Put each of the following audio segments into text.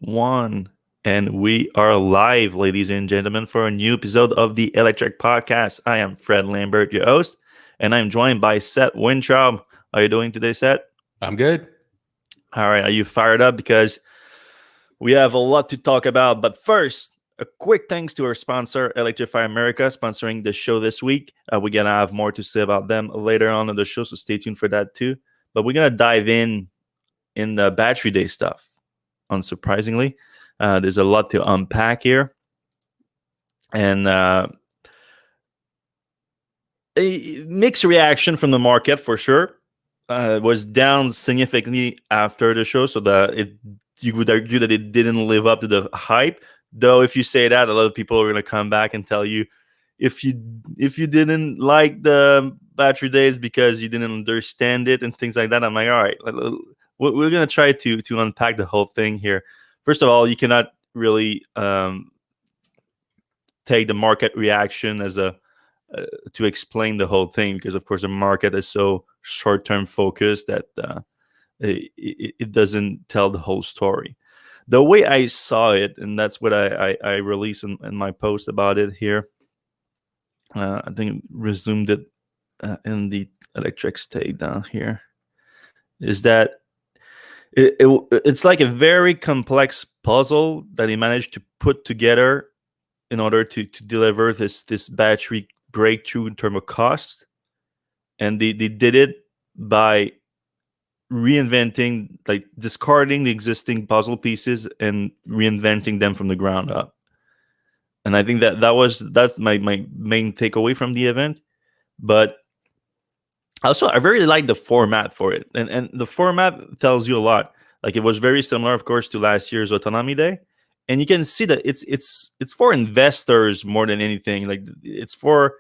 1. And we are live, ladies and gentlemen, for a new episode of the Electrek Podcast. I am Fred Lambert, your host, and I'm joined by Seth Wintraub. How are you doing today, Seth? I'm good. All right. Are you fired up? Because we have a lot to talk about. But first, a quick thanks to our sponsor, Electrify America, sponsoring the show this week. We're going to have more to say about them later on in the show, so stay tuned for that too. But we're going to dive in the battery day stuff, unsurprisingly. There's a lot to unpack here. And a mixed reaction from the market for sure. Was down significantly after the show, so that you would argue that it didn't live up to the hype. Though, if you say that, a lot of people are going to come back and tell you if you didn't like the battery days because you didn't understand it and things like that. I'm like, all right, we're going to try to unpack the whole thing here. First of all, you cannot really take the market reaction as to explain the whole thing, because of course the market is so short-term focused that it doesn't tell the whole story. The way I saw it, and that's what I released in my post about it here. I think resumed it in the Electrek take down here. Is that it's like a very complex puzzle that he managed to put together in order to deliver this battery breakthrough in terms of cost. And they did it by reinventing, like discarding the existing puzzle pieces and reinventing them from the ground up. And I think that's my main takeaway from the event. But also, I really like the format for it. And the format tells you a lot. Like, it was very similar, of course, to last year's Autonomy Day. And you can see that it's for investors more than anything. Like, it's for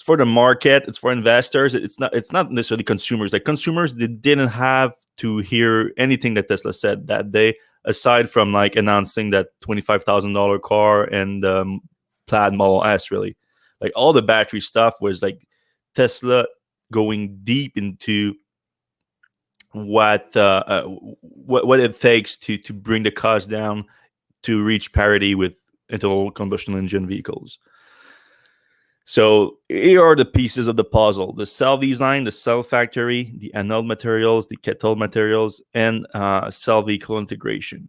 the market, it's for investors. It's not necessarily consumers. Like, consumers, they didn't have to hear anything that Tesla said that day, aside from like announcing that $25,000 car and Plaid Model S. Really, like, all the battery stuff was like Tesla going deep into what it takes to bring the cost down to reach parity with internal combustion engine vehicles. So here are the pieces of the puzzle: the cell design, the cell factory, the anode materials, the cathode materials, and cell vehicle integration.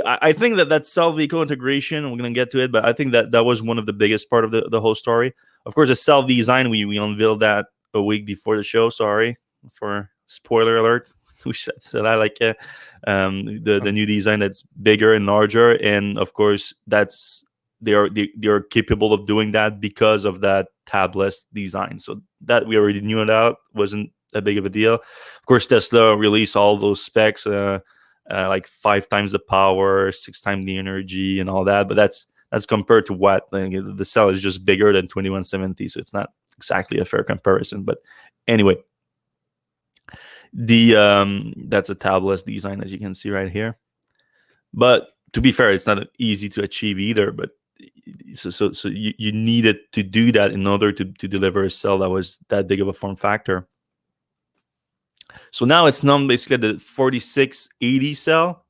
I think that cell vehicle integration, we're going to get to it, but I think that was one of the biggest part of the whole story. Of course, the cell design, we unveiled that a week before the show. Sorry for spoiler alert. We said I like the new design that's bigger and larger, and of course they are capable of doing that because of that tabless design. So that we already knew about, wasn't that big of a deal. Of course, Tesla released all those specs, like 5 times the power, 6 times the energy, and all that. But that's compared to what, like, the cell is just bigger than 2170, so it's not exactly a fair comparison. But anyway, that's a tabless design, as you can see right here. But to be fair, it's not easy to achieve either. But so you needed to do that in order to deliver a cell that was that big of a form factor. So now it's known basically the 4680 cell.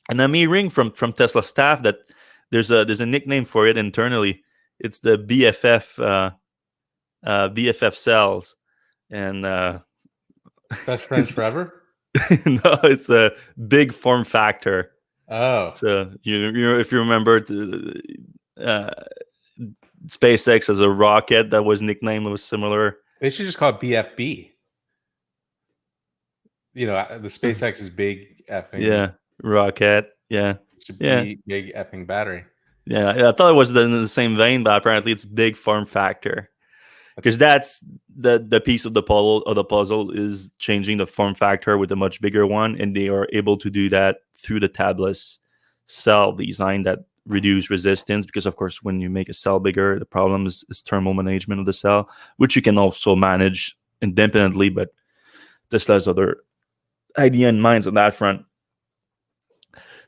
And I'm hearing from Tesla staff that there's a nickname for it internally. It's the BFF cells. And Best friends forever? no, it's a big form factor. Oh, So you if you remember, SpaceX as a rocket that was nicknamed was similar. they should just call it BFB. You know, the SpaceX is big effing. Rocket. Yeah. Big effing battery. Yeah, I thought it was in the same vein, but apparently it's big form factor, because that's the piece of the puzzle is changing the form factor with a much bigger one, and they are able to do that through the tabless cell design that reduce resistance. Because of course, when you make a cell bigger, the problem is thermal management of the cell, which you can also manage independently. But Tesla has other idea in mind on that front.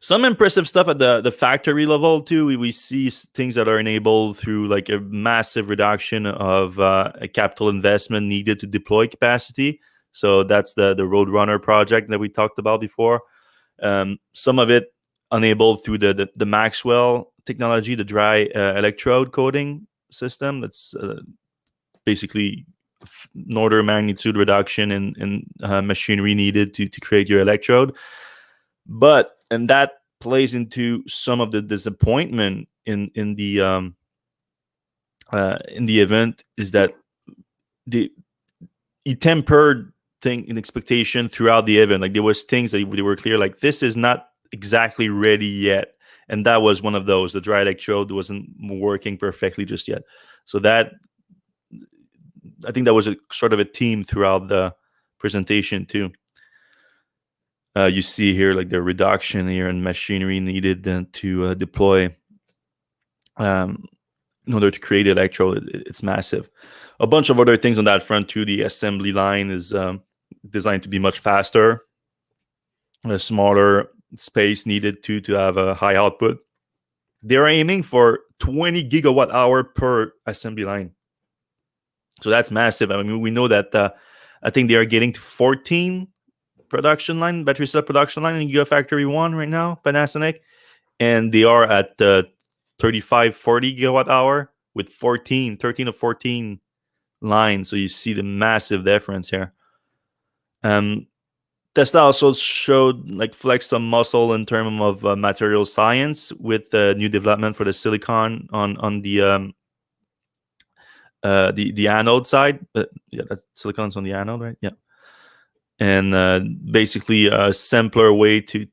Some impressive stuff at the factory level too. We see things that are enabled through like a massive reduction of a capital investment needed to deploy capacity. So that's the Roadrunner project that we talked about before. Some of it enabled through the Maxwell technology, the dry electrode coating system. That's basically an order of magnitude reduction in machinery needed to create your electrode. And that plays into some of the disappointment in the event, is that he tempered thing in expectation throughout the event. Like there was things that they were clear, like this is not exactly ready yet, and that was one of those. The dry electrode wasn't working perfectly just yet. So that, I think that was a sort of a theme throughout the presentation too. You see here like the reduction here in machinery needed to deploy in order to create the electrode. It's massive. A bunch of other things on that front too. The assembly line is designed to be much faster, a smaller space needed to have a high output. They're aiming for 20 gigawatt hour per assembly line. So that's massive. I mean, we know that I think they are getting to 14 production line, battery cell production line in Gigafactory 1 right now, Panasonic. And they are at 35, 40 gigawatt hour with 13 to 14 lines. So you see the massive difference here. Tesla also showed, like, flexed some muscle in terms of material science with the new development for the silicon on the anode side. Yeah, that silicon's on the anode, right? Yeah. And basically a simpler way to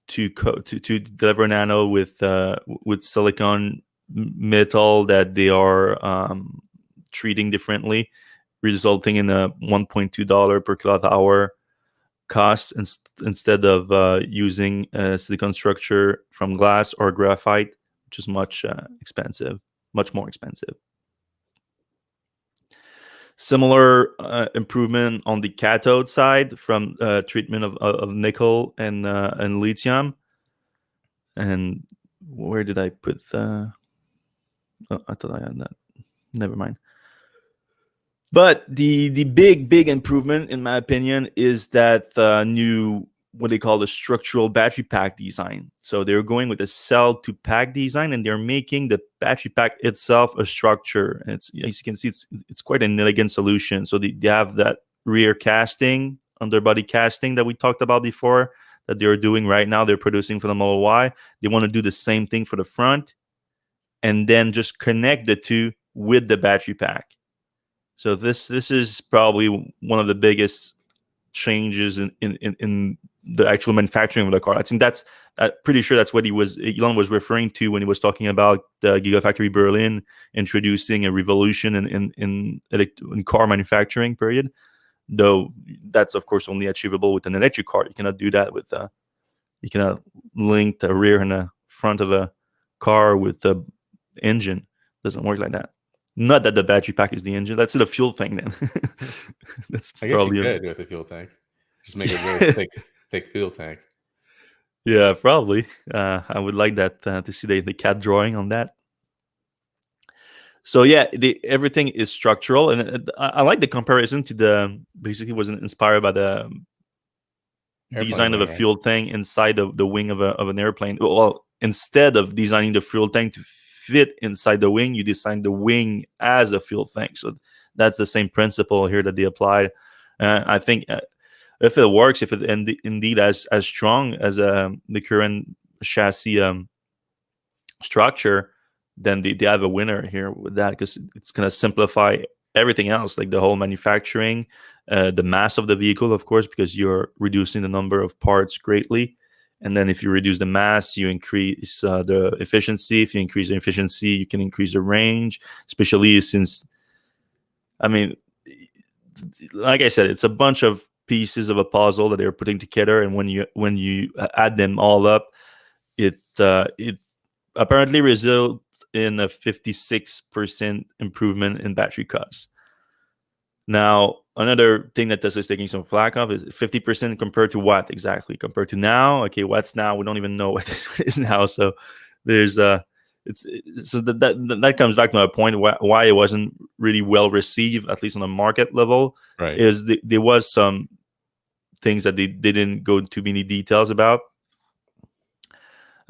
deliver an anode with silicon metal that they are treating differently, resulting in a $1.2 per kilowatt hour cost instead of using a silicon structure from glass or graphite, which is much more expensive. Similar improvement on the cathode side from treatment of nickel and lithium. And where did I put the? Oh, I thought I had that. Never mind. But the big improvement, in my opinion, is that new, what they call the structural battery pack design. So they're going with a cell to pack design, and they're making the battery pack itself a structure. And it's, as you can see, it's quite an elegant solution. So they have that rear casting, underbody casting that we talked about before, that they're doing right now. They're producing for the Model Y. They want to do the same thing for the front, and then just connect the two with the battery pack. So this is probably one of the biggest changes in the actual manufacturing of the car. I think I'm pretty sure that's what Elon was referring to when he was talking about the Gigafactory Berlin introducing a revolution in car manufacturing, period. Though that's of course only achievable with an electric car. You cannot do that with you cannot link the rear and the front of a car with the engine. It doesn't work like that. Not that the battery pack is the engine. That's the fuel tank then. That's I guess probably you could with the fuel tank. Just make it a very thick fuel tank. Yeah, probably. I would like that to see the CAD drawing on that. So yeah, everything is structural, and I like the comparison to basically was inspired by the design of a fuel tank inside the wing of an airplane. Well, instead of designing the fuel tank to fit inside the wing, you design the wing as a fuel tank. So that's the same principle here that they applied. I think if it works, if it indeed as strong as the current chassis structure, then they have a winner here with that, because it's going to simplify everything else, like the whole manufacturing, the mass of the vehicle, of course, because you're reducing the number of parts greatly. And then if you reduce the mass, you increase the efficiency. If you increase the efficiency, you can increase the range, especially since, I mean, like I said, it's a bunch of pieces of a puzzle that they're putting together. And when you add them all up, it apparently results in a 56% improvement in battery costs. Now, another thing that Tesla is taking some flack of is 50% compared to what exactly? Compared to now? Okay, what's now? We don't even know what it is now. So there's that comes back to my point why it wasn't really well received, at least on the market level. Right. Is there was some things that they didn't go into many details about.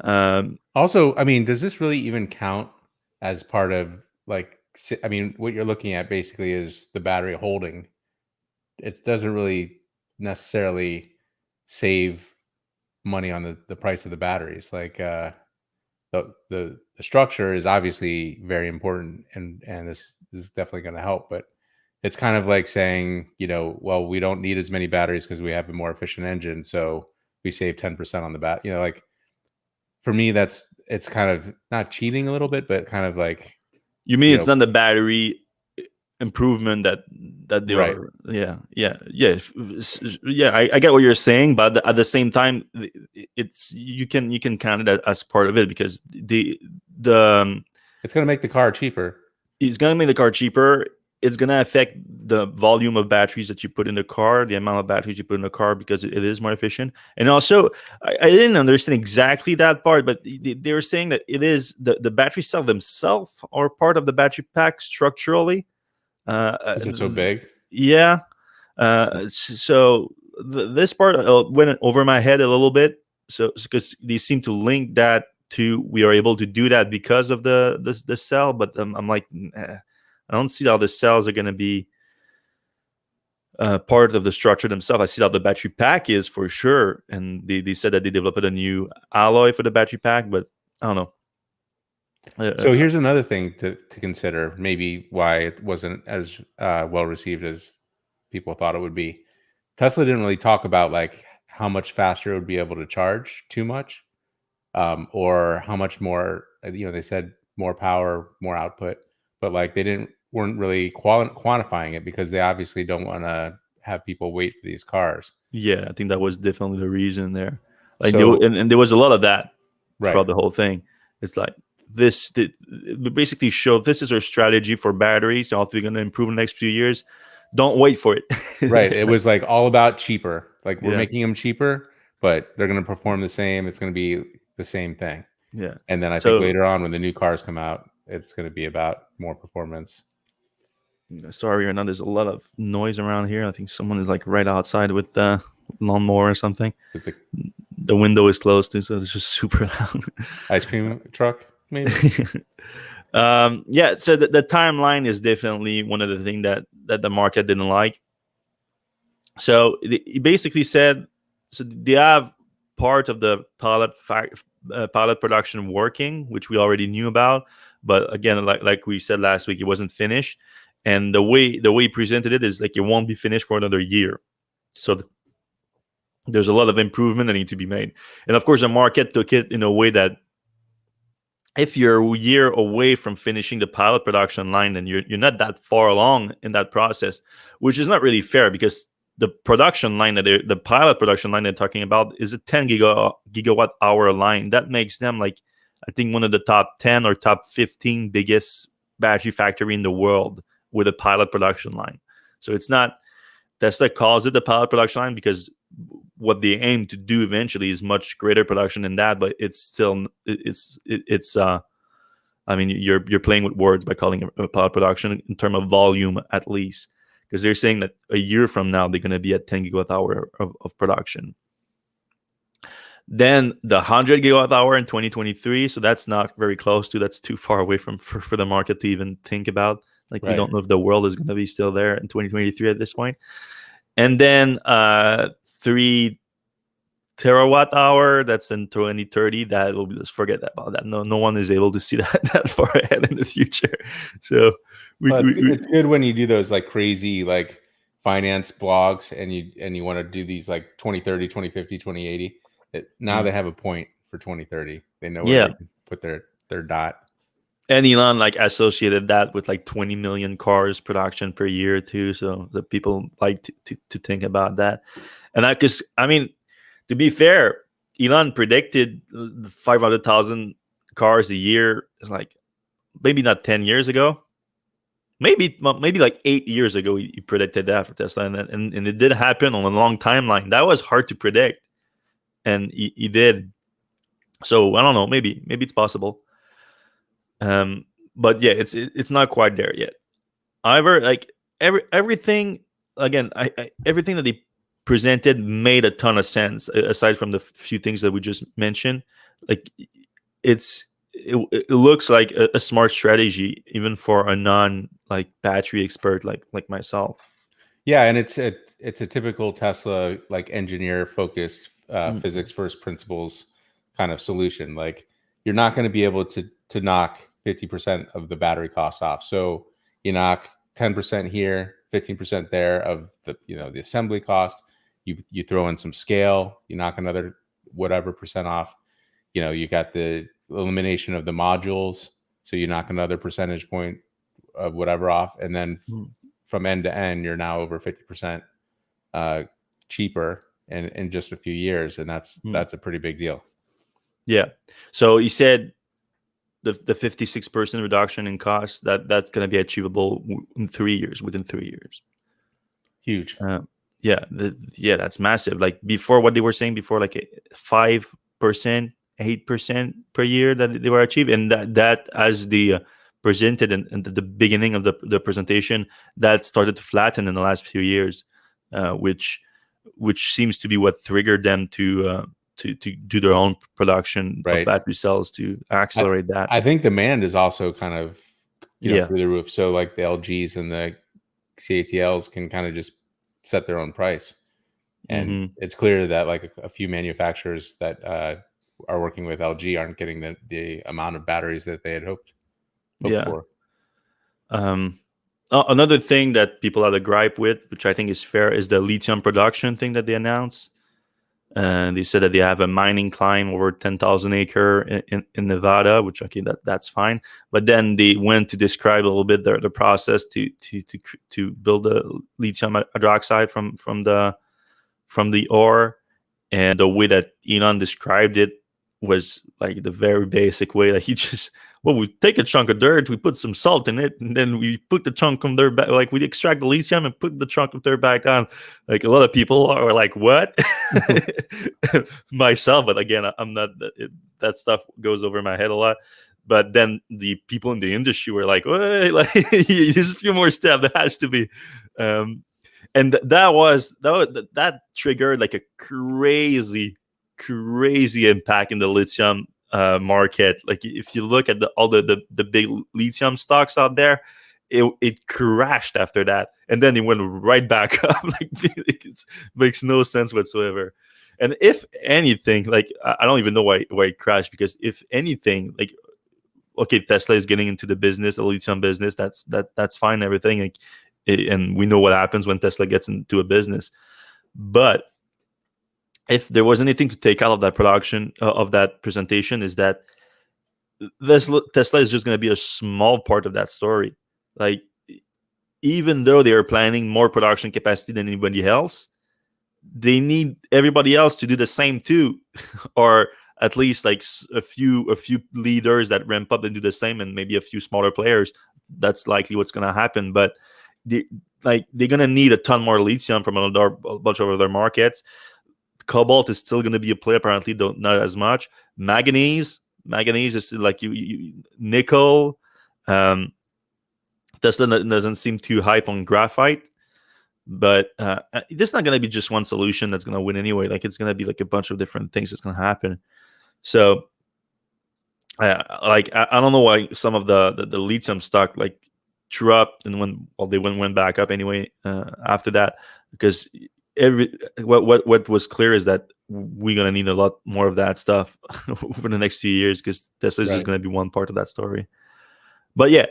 Also, I mean, does this really even count as part of like? I mean, what you're looking at basically is the battery holding. It doesn't really necessarily save money on the price of the batteries. Like the structure is obviously very important, and this is definitely going to help. But it's kind of like saying, well, we don't need as many batteries because we have a more efficient engine, so we save 10% on the bat. Like for me, it's kind of not cheating a little bit, but kind of like, You mean it's not the battery improvement that they right. are? Yeah. I get what you're saying, but at the same time, it's you can count it as part of it, because the It's going to make the car cheaper. it's going to make the car cheaper. It's going to affect the volume of batteries that you put in the car, the amount of batteries you put in the car, because it is more efficient. And also, I didn't understand exactly that part, but they were saying that it is the battery cell themselves are part of the battery pack structurally. Because it's so big. Yeah. So this part went over my head a little bit. So because they seem to link that to, we are able to do that because of the cell, but I'm like, I don't see how the cells are going to be part of the structure themselves. I see how the battery pack is for sure, and they said that they developed a new alloy for the battery pack, but I don't know. So here's another thing to consider, maybe why it wasn't as well received as people thought it would be. Tesla didn't really talk about like how much faster it would be able to charge too much, or how much more. They said more power, more output, but like they weren't really quantifying it, because they obviously don't want to have people wait for these cars. Yeah, I think that was definitely the reason there. Like, So, and there was a lot of that right. throughout the whole thing. It's like it basically showed this is our strategy for batteries. How they're going to improve in the next few years. Don't wait for it. Right. It was like all about cheaper. Like we're Yeah. making them cheaper, but they're going to perform the same. It's going to be the same thing. Yeah. And then I think later on, when the new cars come out, it's going to be about more performance. Sorry, Renan, there's a lot of noise around here. I think someone is like right outside with the lawnmower or something. The window is closed too, so it's just super loud. Ice cream truck, maybe. Yeah. So the timeline is definitely one of the things that the market didn't like. So he basically said, so they have part of the pilot production working, which we already knew about, but again, like we said last week, it wasn't finished. And the way he presented it is like it won't be finished for another year. So there's a lot of improvement that need to be made. And of course, the market took it in a way that if you're a year away from finishing the pilot production line, then you're not that far along in that process, which is not really fair, because the production line the pilot production line they're talking about is a 10 gigawatt hour line. That makes them like, I think, one of the top 10 or top 15 biggest battery factory in the world with a pilot production line. So it's not, Tesla calls it the pilot production line because what they aim to do eventually is much greater production than that, but it's still I mean, you're playing with words by calling it a pilot production in terms of volume, at least, because they're saying that a year from now they're going to be at 10 gigawatt hour of production. Then the 100 gigawatt hour in 2023, so that's not very close to, that's too far away for the market to even think about. Like, right. We don't know if the world is going to be still there in 2023 at this point. And then 3 terawatt hour, that's in 2030. That will be, let's forget about that. No one is able to see that far ahead in the future. So it's good when you do those like crazy like finance blogs and you want to do these like 2030, 2050, 2080. Now they have a point for 2030. They know where they can put their dot. And Elon like associated that with like 20 million cars production per year too. So the people like to think about that. And because I mean, to be fair, Elon predicted 500,000 cars a year, like maybe not 10 years ago, maybe like 8 years ago. He predicted that for Tesla, and it did happen on a long timeline. That was hard to predict, and he did. So I don't know. Maybe it's possible. But yeah, it's not quite there yet. However, like everything again, everything that they presented made a ton of sense, aside from the few things that we just mentioned. like it looks like a smart strategy even for a non like battery expert like myself. Yeah, and it's a typical Tesla like engineer focused physics first principles kind of solution. Like you're not going to be able to knock 50% of the battery cost off. So you knock 10% here, 15% there of the the assembly cost. You throw in some scale, you knock another whatever percent off. You got the elimination of the modules, so you knock another percentage point of whatever off, and then from end to end, you're now over 50% cheaper in just a few years, and that's a pretty big deal. Yeah. So you said the 56% reduction in cost that's going to be achievable in 3 years, within 3 years. Huge. Yeah, that's massive. Like before, what they were saying before, like 5%, 8% per year that they were achieving, and that as the presented in the beginning of the presentation, that started to flatten in the last few years, which seems to be what triggered them to do their own production of battery cells to accelerate that. I think demand is also kind of through the roof. So like the LGs and the CATLs can kind of just set their own price, and it's clear that like a few manufacturers that are working with LG aren't getting the amount of batteries that they had hoped for. Another thing that people had a gripe with, which I think is fair, is the lithium production thing that they announced. And they said that they have a mining claim over 10,000 acre in Nevada, which that's fine. But then they went to describe a little bit the process to build the lithium hydroxide from the ore, and the way that Elon described it was like the very basic way. Like we take a chunk of dirt, we put some salt in it, and then we put the chunk of dirt back. Like we extract the lithium and put the chunk of dirt back on. Like a lot of people are like, "What?" Myself, but again, I'm not. That stuff goes over my head a lot. But then the people in the industry were like, "Wait, like there's a few more steps. There has to be." And that triggered like a crazy impact in the lithium market. Like if you look at all the big lithium stocks out there, it crashed after that, and then it went right back up. Like it makes no sense whatsoever. And if anything, like I don't even know why it crashed, because if anything, like okay, Tesla is getting into the business, the lithium business. That's fine, everything. Like, and we know what happens when Tesla gets into a business. But if there was anything to take out of that production of that presentation, is that Tesla is just going to be a small part of that story. Like, even though they are planning more production capacity than anybody else, they need everybody else to do the same too, or at least like a few leaders that ramp up and do the same, and maybe a few smaller players. That's likely what's going to happen. But they're going to need a ton more lithium from a bunch of other markets. Cobalt is still going to be a play, apparently, though not as much. Manganese is still like nickel. Tesla doesn't seem too hype on graphite, but there's not going to be just one solution that's going to win anyway. Like it's going to be like a bunch of different things that's going to happen. So, I don't know why some of the lithium stock like dropped and they went back up anyway after that, because what was clear is that we're gonna need a lot more of that stuff over the next few years, because Tesla is just gonna be one part of that story. But yeah,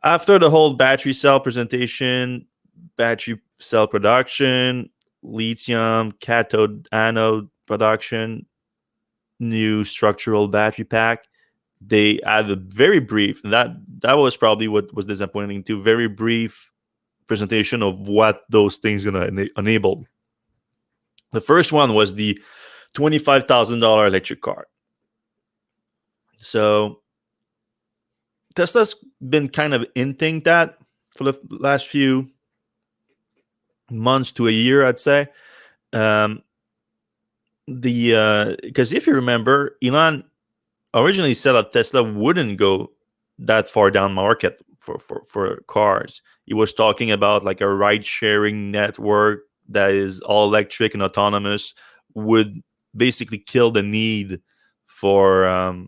after the whole battery cell presentation, battery cell production, lithium, cathode, anode production, new structural battery pack, they had a very brief, and that was probably what was disappointing too, very brief presentation of what those things going to enable. The first one was the $25,000 electric car. So Tesla's been kind of hinting that for the last few months to a year, I'd say. Because if you remember, Elon originally said that Tesla wouldn't go that far down market for cars. He was talking about like a ride-sharing network that is all electric and autonomous, would basically kill the need for a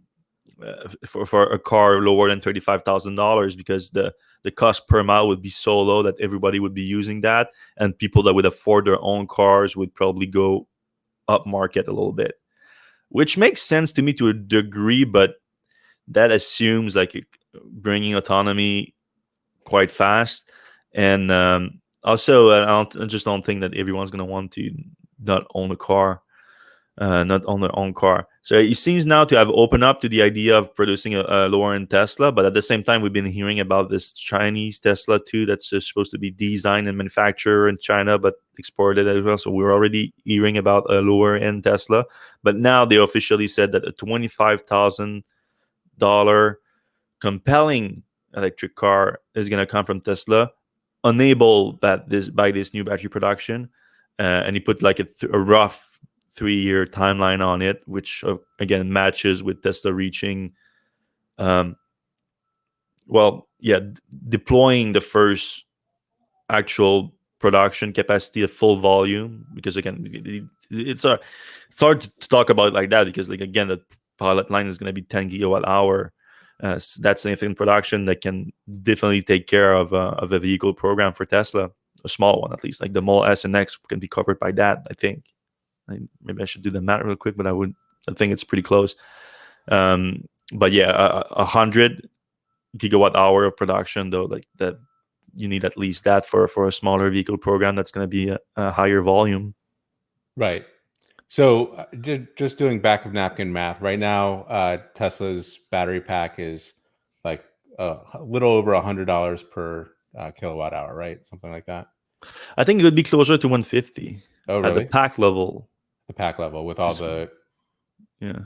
car lower than $35,000, because the cost per mile would be so low that everybody would be using that, and people that would afford their own cars would probably go up market a little bit, which makes sense to me to a degree, but that assumes like bringing autonomy quite fast. And also, I just don't think that everyone's going to want to not own a car, not own their own car. So it seems now to have opened up to the idea of producing a lower-end Tesla, but at the same time, we've been hearing about this Chinese Tesla too that's just supposed to be designed and manufactured in China, but exported as well. So we're already hearing about a lower-end Tesla, but now they officially said that a $25,000 compelling electric car is going to come from Tesla, enabled by this new battery production, and he put like a rough 3-year timeline on it, which again matches with Tesla reaching, deploying the first actual production capacity at full volume. Because again, it's hard to talk about it like that, because like again, the pilot line is going to be 10 gigawatt hour. That's significant production that can definitely take care of a vehicle program for Tesla, a small one at least. Like the Model S and X can be covered by that, I think. Maybe I should do the math real quick, but I think it's pretty close. But yeah, 100 gigawatt hour of production, though, like that, you need at least that for a smaller vehicle program that's going to be a higher volume. Right. So just doing back of napkin math right now, Tesla's battery pack is like a little over $100 per kilowatt hour, right? Something like that. I think it would be closer to 150. Oh, really? At the pack level. The pack level with all the... Yeah.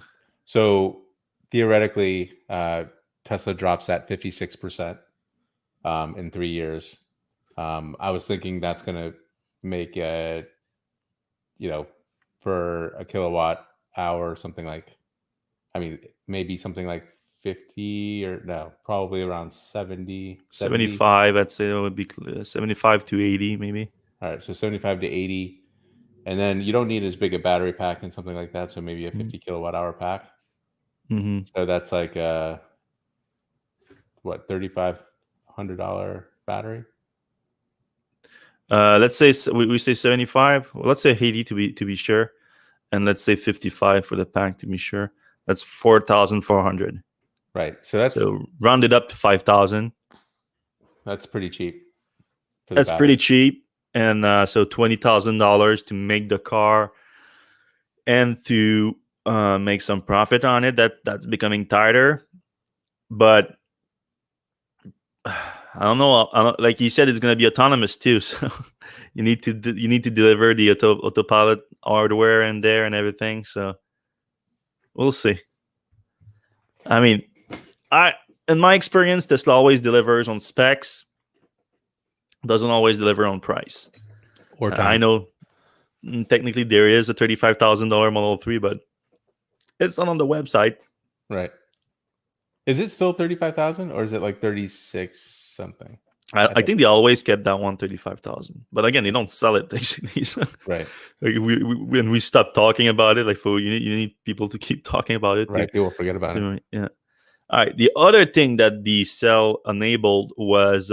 So theoretically, Tesla drops that 56% in 3 years. I was thinking that's going to make for a kilowatt hour, something like, maybe something like 50 or no, probably around 70. 75, I'd say it would be 75 to 80 maybe. All right, so 75 to 80. And then you don't need as big a battery pack and something like that. So maybe a 50 kilowatt hour pack. Mm-hmm. So that's like $3,500 battery. Let's say we say 75. Well, let's say 80 to be sure, and let's say 55 for the pack to be sure. That's 4,400. Right. So round it up to 5,000. That's pretty cheap. That's pretty cheap. And so $20,000 to make the car and to make some profit on it. That's becoming tighter. But I don't know. Like you said, it's going to be autonomous too. So you need to deliver the autopilot hardware in there and everything. So we'll see. I mean, in my experience, Tesla always delivers on specs. Doesn't always deliver on price or time. I know technically there is a $35,000 Model 3, but it's not on the website. Right. Is it still 35,000 or is it like 36 something? I think they always kept that one 35,000, but again, they don't sell it basically. So, right. Like when we stop talking about it, like you need people to keep talking about it. Right. People forget about it. Yeah. All right. The other thing that the cell enabled was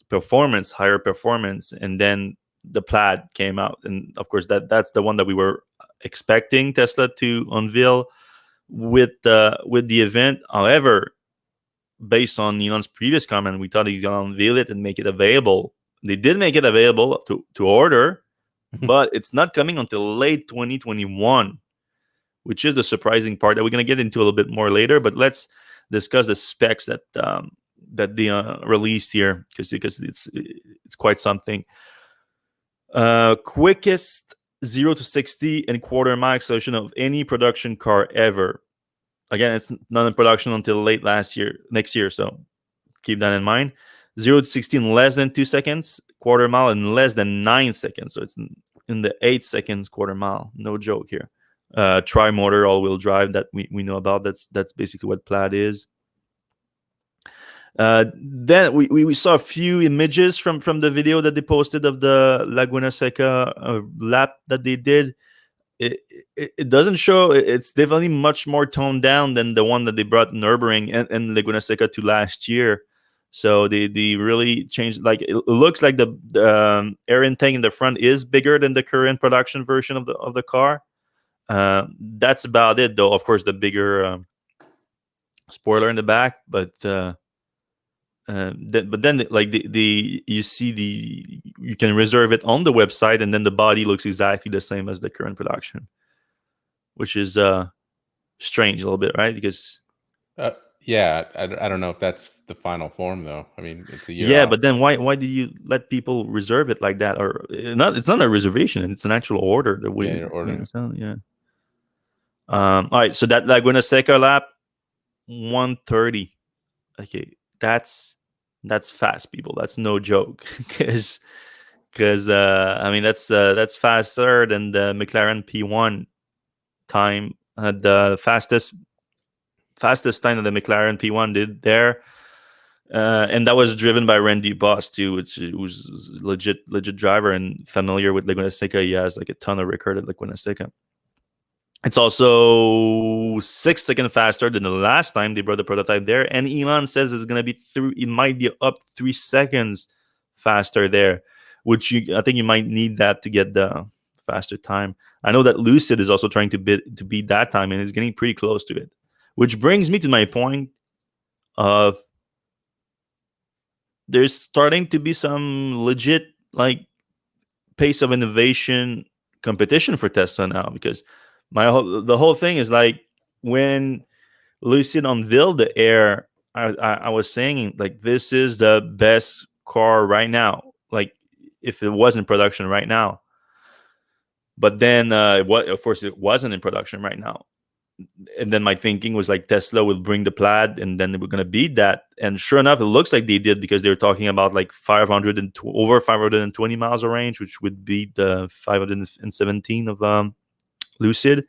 performance, higher performance, and then the Plaid came out, and of course that's the one that we were expecting Tesla to unveil with the event. However, based on Elon's previous comment, we thought he's gonna unveil it and make it available. They did make it available to order, but it's not coming until late 2021, which is the surprising part that we're gonna get into a little bit more later. But let's discuss the specs that they released here, because it's quite something. Quickest 0 to 60 in quarter mile acceleration of any production car ever. Again, it's not in production until late next year. So keep that in mind. 0 to 60 in less than 2 seconds, quarter mile in less than 9 seconds. So it's in the 8 seconds quarter mile. No joke here. Tri-motor all-wheel drive that we know about. That's basically what Plaid is. Then we saw a few images from the video that they posted of the Laguna Seca lap that they did. it doesn't show. It's definitely much more toned down than the one that they brought Nürburgring and Laguna Seca to last year. So they really changed. Like it looks like the air intake in the front is bigger than the current production version of the car. That's about it, though. Of course, the bigger spoiler in the back, but then like you see you can reserve it on the website, and then the body looks exactly the same as the current production, which is strange a little bit, right? Because yeah, I don't know if that's the final form though. I mean, it's a year. Yeah, off. but then why do you let people reserve it like that? Or it's not a reservation; it's an actual order. That we you're ordering. Yeah. All right, so that Laguna Seca lap, 1:30. Okay, that's fast, people. That's no joke, because I mean that's faster than the McLaren P1 time. The fastest time that the McLaren P1 did there, and that was driven by Randy Boss too, which was legit driver and familiar with Laguna Seca. He has like a ton of record at Laguna Seca. It's also 6 seconds faster than the last time they brought the prototype there, and Elon says it's gonna be it might be up 3 seconds faster there, which I think you might need that to get the faster time. I know that Lucid is also trying to beat that time, and it's getting pretty close to it. Which brings me to my point of there's starting to be some legit like pace of innovation competition for Tesla now, because the whole thing is like when Lucid unveiled the Air, I was saying like this is the best car right now, like if it was in production right now. But then of course it wasn't in production right now. And then my thinking was like Tesla will bring the Plaid, and then they were going to beat that. And sure enough, it looks like they did, because they were talking about like over 520 miles of range, which would beat the 517 of Lucid.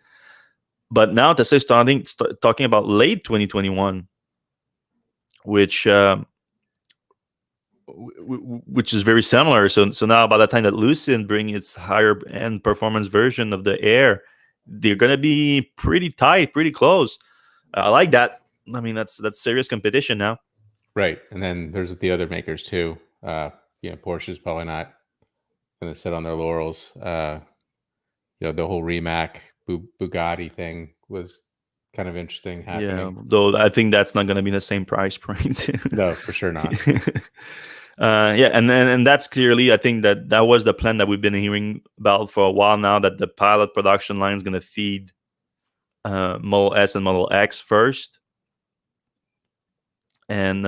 But now Tesla is talking about late 2021, which is very similar. So now by the time that Lucid bring its higher end performance version of the Air, they're gonna be pretty tight, pretty close. I like that. I mean, that's serious competition now. Right, and then there's the other makers too. Porsche's probably not going to sit on their laurels. The whole Rimac Bugatti thing was kind of interesting happening. Yeah, though I think that's not going to be the same price point. No, for sure not. And that's clearly, I think that was the plan that we've been hearing about for a while now, that the pilot production line is going to feed Model S and Model X first. And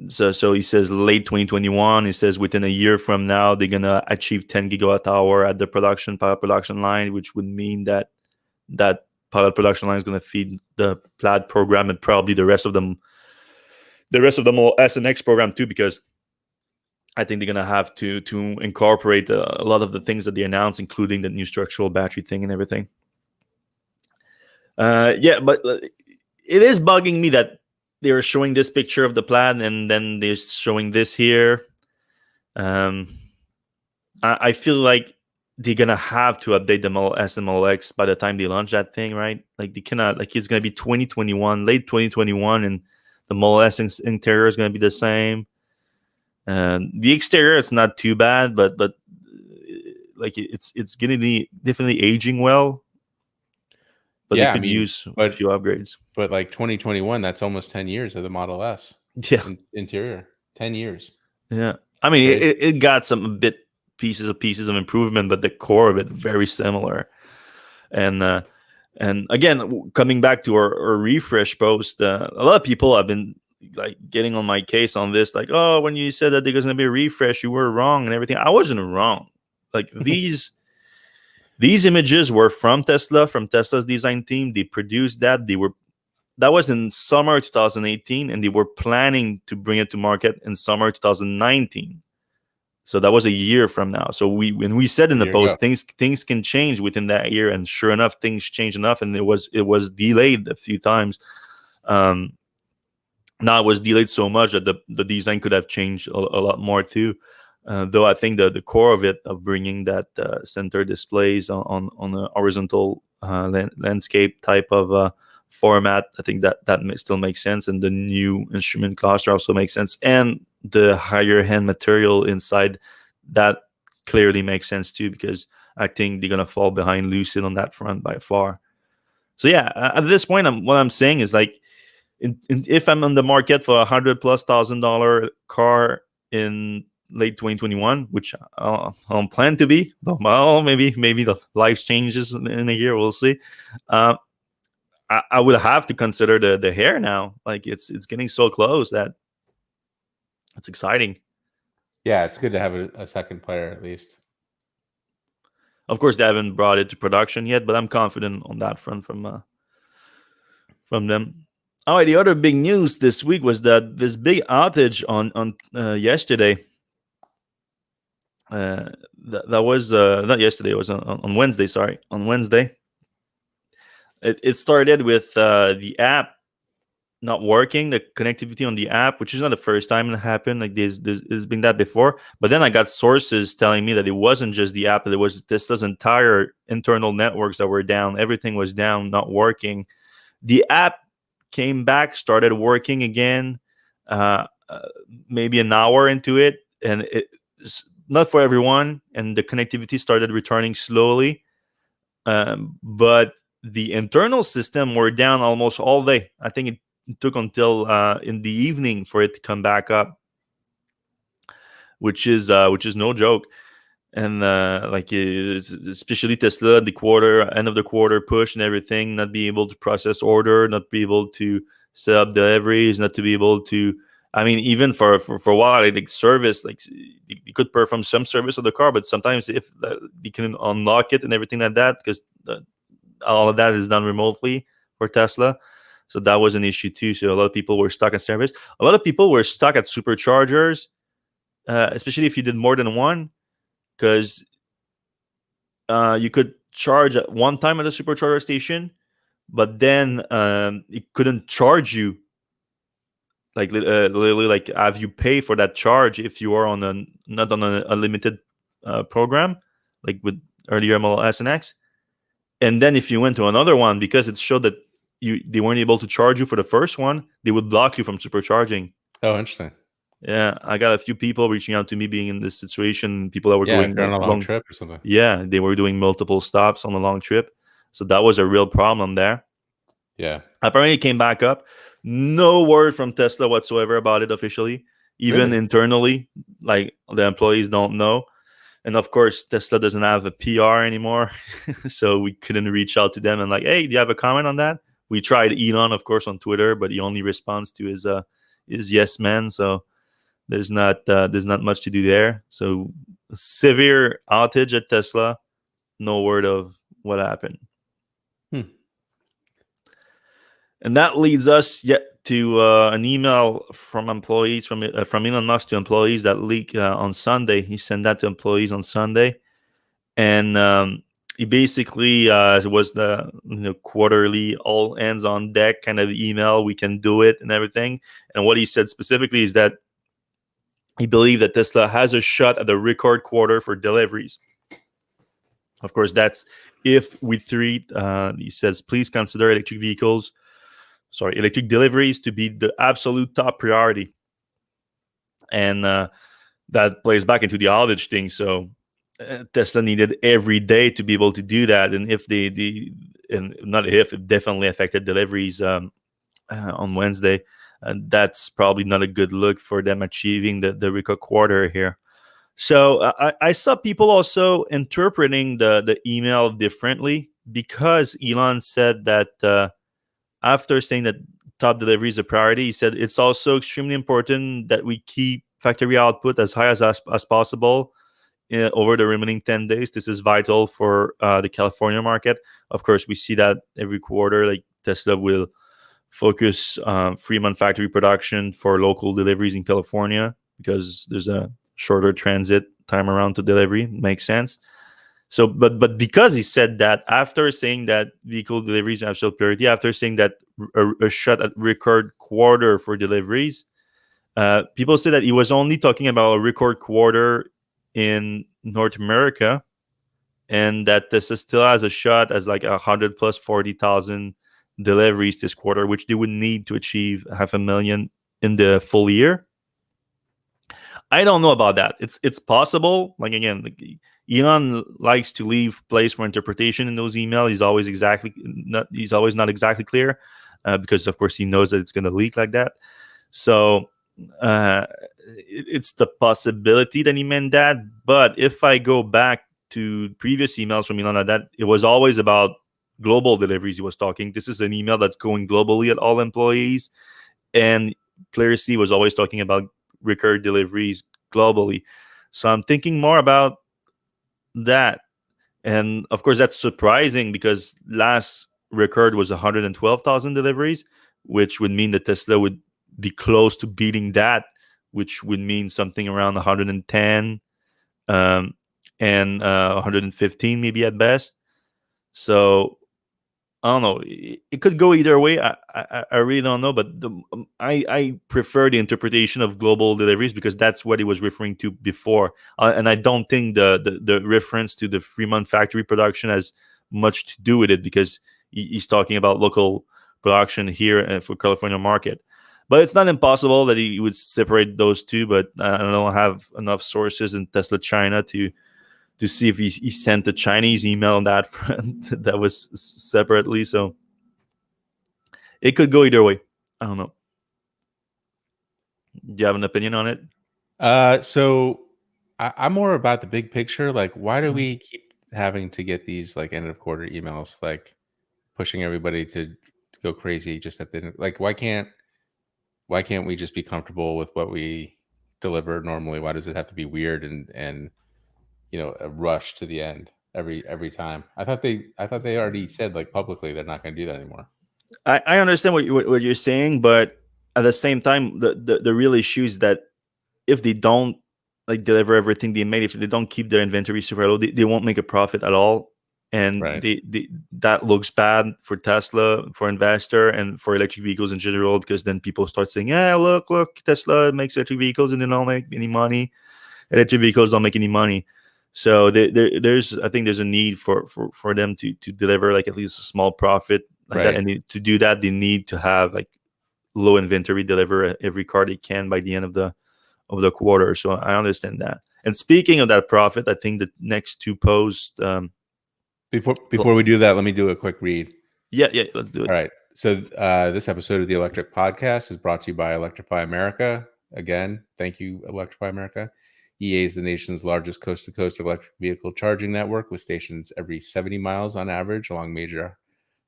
so he says late 2021. He says within a year from now, they're going to achieve 10 gigawatt hour at the pilot production line, which would mean that pilot production line is going to feed the Plaid program and probably the rest of the Model S and X program too, because I think they're going to have to incorporate a lot of the things that they announced, including the new structural battery thing and everything. But it is bugging me that they're showing this picture of the Plaid and then they're showing this here. I feel like they're gonna have to update the Model S and Model X by the time they launch that thing, right? Like they cannot, like it's gonna be 2021, late 2021, and the Model S interior is gonna be the same. The exterior, it's not too bad, but like it's gonna be definitely aging well. But they could use a few upgrades. But like 2021, that's almost 10 years of the Model S. Yeah, interior, 10 years. Yeah, I mean it got some pieces of improvement, but the core of it very similar. And again, coming back to our refresh post, a lot of people have been like getting on my case on this, like, oh, when you said that there's gonna be a refresh, you were wrong and everything. I wasn't wrong. Like these images were from Tesla's design team. They produced that. That was in summer 2018, and they were planning to bring it to market in summer 2019. So that was a year from now. So when we said in the post, things can change within that year, and sure enough, things changed enough, and it was delayed a few times. Now it was delayed so much that the design could have changed a lot more too. Though I think the core of it, of bringing that center displays on a horizontal landscape type of format, I think that still makes sense, and the new instrument cluster also makes sense, and the higher end material inside that clearly makes sense too, because I think they're gonna fall behind Lucid on that front by far. So yeah, at this point, what I'm saying is like, if I'm on the market for $100,000+ car in late 2021, which I don't plan to be, well, maybe the life changes in a year, we'll see. I would have to consider the hair now. Like it's getting so close that it's exciting. Yeah, it's good to have a second player at least. Of course, they haven't brought it to production yet, but I'm confident on that front from them. All right, the other big news this week was that this big outage on yesterday. That was not yesterday. It was on Wednesday. Sorry, on Wednesday. It started with the app not working, the connectivity on the app, which is not the first time it happened. Like there's been that before. But then I got sources telling me that it wasn't just the app; that it was Tesla's entire internal networks that were down. Everything was down, not working. The app came back, started working again, maybe an hour into it, and it's not for everyone. And the connectivity started returning slowly, but the internal system were down almost all day. I think it took until in the evening for it to come back up, which is no joke. And especially Tesla, the end of the quarter push and everything, not be able to process order, not be able to set up deliveries, not to be able to, I mean, even for a while, like service, like you could perform some service of the car, but sometimes if you can unlock it and everything like that, because all of that is done remotely for Tesla. So that was an issue too. So a lot of people were stuck at service. A lot of people were stuck at superchargers, especially if you did more than one, because you could charge at one time at the supercharger station, but then it couldn't charge you, like literally, like have you pay for that charge if you are not on a limited program, like with earlier Model S and X. And then if you went to another one, because it showed that they weren't able to charge you for the first one, they would block you from supercharging. Oh, interesting. Yeah, I got a few people reaching out to me being in this situation. People that were going on a long trip or something. Yeah, they were doing multiple stops on a long trip, so that was a real problem there. Yeah, apparently it came back up. No word from Tesla whatsoever about it officially, even really? Internally. Like the employees don't know. And of course, Tesla doesn't have a PR anymore, so we couldn't reach out to them and like, hey, do you have a comment on that? We tried Elon, of course, on Twitter, but he only responds to his yes man. So there's not much to do there. So severe outage at Tesla. No word of what happened. And that leads us yet to an email from employees from Elon Musk to employees that leak on Sunday. He sent that to employees on Sunday, and he basically was the quarterly all hands on deck kind of email. We can do it and everything. And what he said specifically is that he believed that Tesla has a shot at the record quarter for deliveries. Of course, that's if we treat. He says, please consider electric deliveries to be the absolute top priority. And that plays back into the outage thing. So Tesla needed every day to be able to do that. And if it definitely affected deliveries on Wednesday. And that's probably not a good look for them achieving the record quarter here. So I saw people also interpreting the email differently, because Elon said that after saying that top delivery is a priority, he said it's also extremely important that we keep factory output as high as possible over the remaining 10 days. This is vital for the California market. Of course, we see that every quarter, like Tesla will focus Fremont factory production for local deliveries in California because there's a shorter transit time around to delivery. Makes sense. So, but because he said that, after saying that vehicle deliveries are absolute priority, after saying that a shot at record quarter for deliveries, people say that he was only talking about a record quarter in North America, and that Tesla still has a shot as like 100 plus 40,000 deliveries this quarter, which they would need to achieve 500,000 in the full year. I don't know about that. It's possible. Like again, like Elon likes to leave place for interpretation in those emails. He's always not exactly clear, because of course he knows that it's going to leak like that. So it's the possibility that he meant that. But if I go back to previous emails from Elon, that it was always about global deliveries he was talking. This is an email that's going globally at all employees, and Clarity was always talking about record deliveries globally. So I'm thinking more about that. And of course, that's surprising because last record was 112,000 deliveries, which would mean that Tesla would be close to beating that, which would mean something around 110 and 115 maybe at best. So I don't know. It could go either way. I really don't know, but I prefer the interpretation of global deliveries because that's what he was referring to before, and I don't think the reference to the Fremont factory production has much to do with it because he's talking about local production here for California market. But it's not impossible that he would separate those two. But I don't have enough sources in Tesla China to see if he sent a Chinese email on that front that was separately. So it could go either way. I don't know. Do you have an opinion on it? So I'm more about the big picture. Like, why do we keep having to get these like end of quarter emails, like pushing everybody to go crazy just at the like? Why can't we just be comfortable with what we deliver normally? Why does it have to be weird and a rush to the end every time? I thought they already said like publicly they're not going to do that anymore. I understand what you're saying, but at the same time, the real issue is that if they don't like deliver everything they made, if they don't keep their inventory super low, they won't make a profit at all, and right. that looks bad for Tesla, for investor, and for electric vehicles in general, because then people start saying, "Yeah, look, Tesla makes electric vehicles and they don't make any money. Electric vehicles don't make any money." So there's I think there's a need for them to deliver like at least a small profit like that, and to do that they need to have like low inventory, deliver every car they can by the end of the quarter. So I understand that. And speaking of that profit, I think the next two posts. Before we do that, let me do a quick read. Yeah, let's do it. All right. So this episode of the Electrek Podcast is brought to you by Electrify America. Again, thank you, Electrify America. EA is the nation's largest coast-to-coast electric vehicle charging network with stations every 70 miles on average along major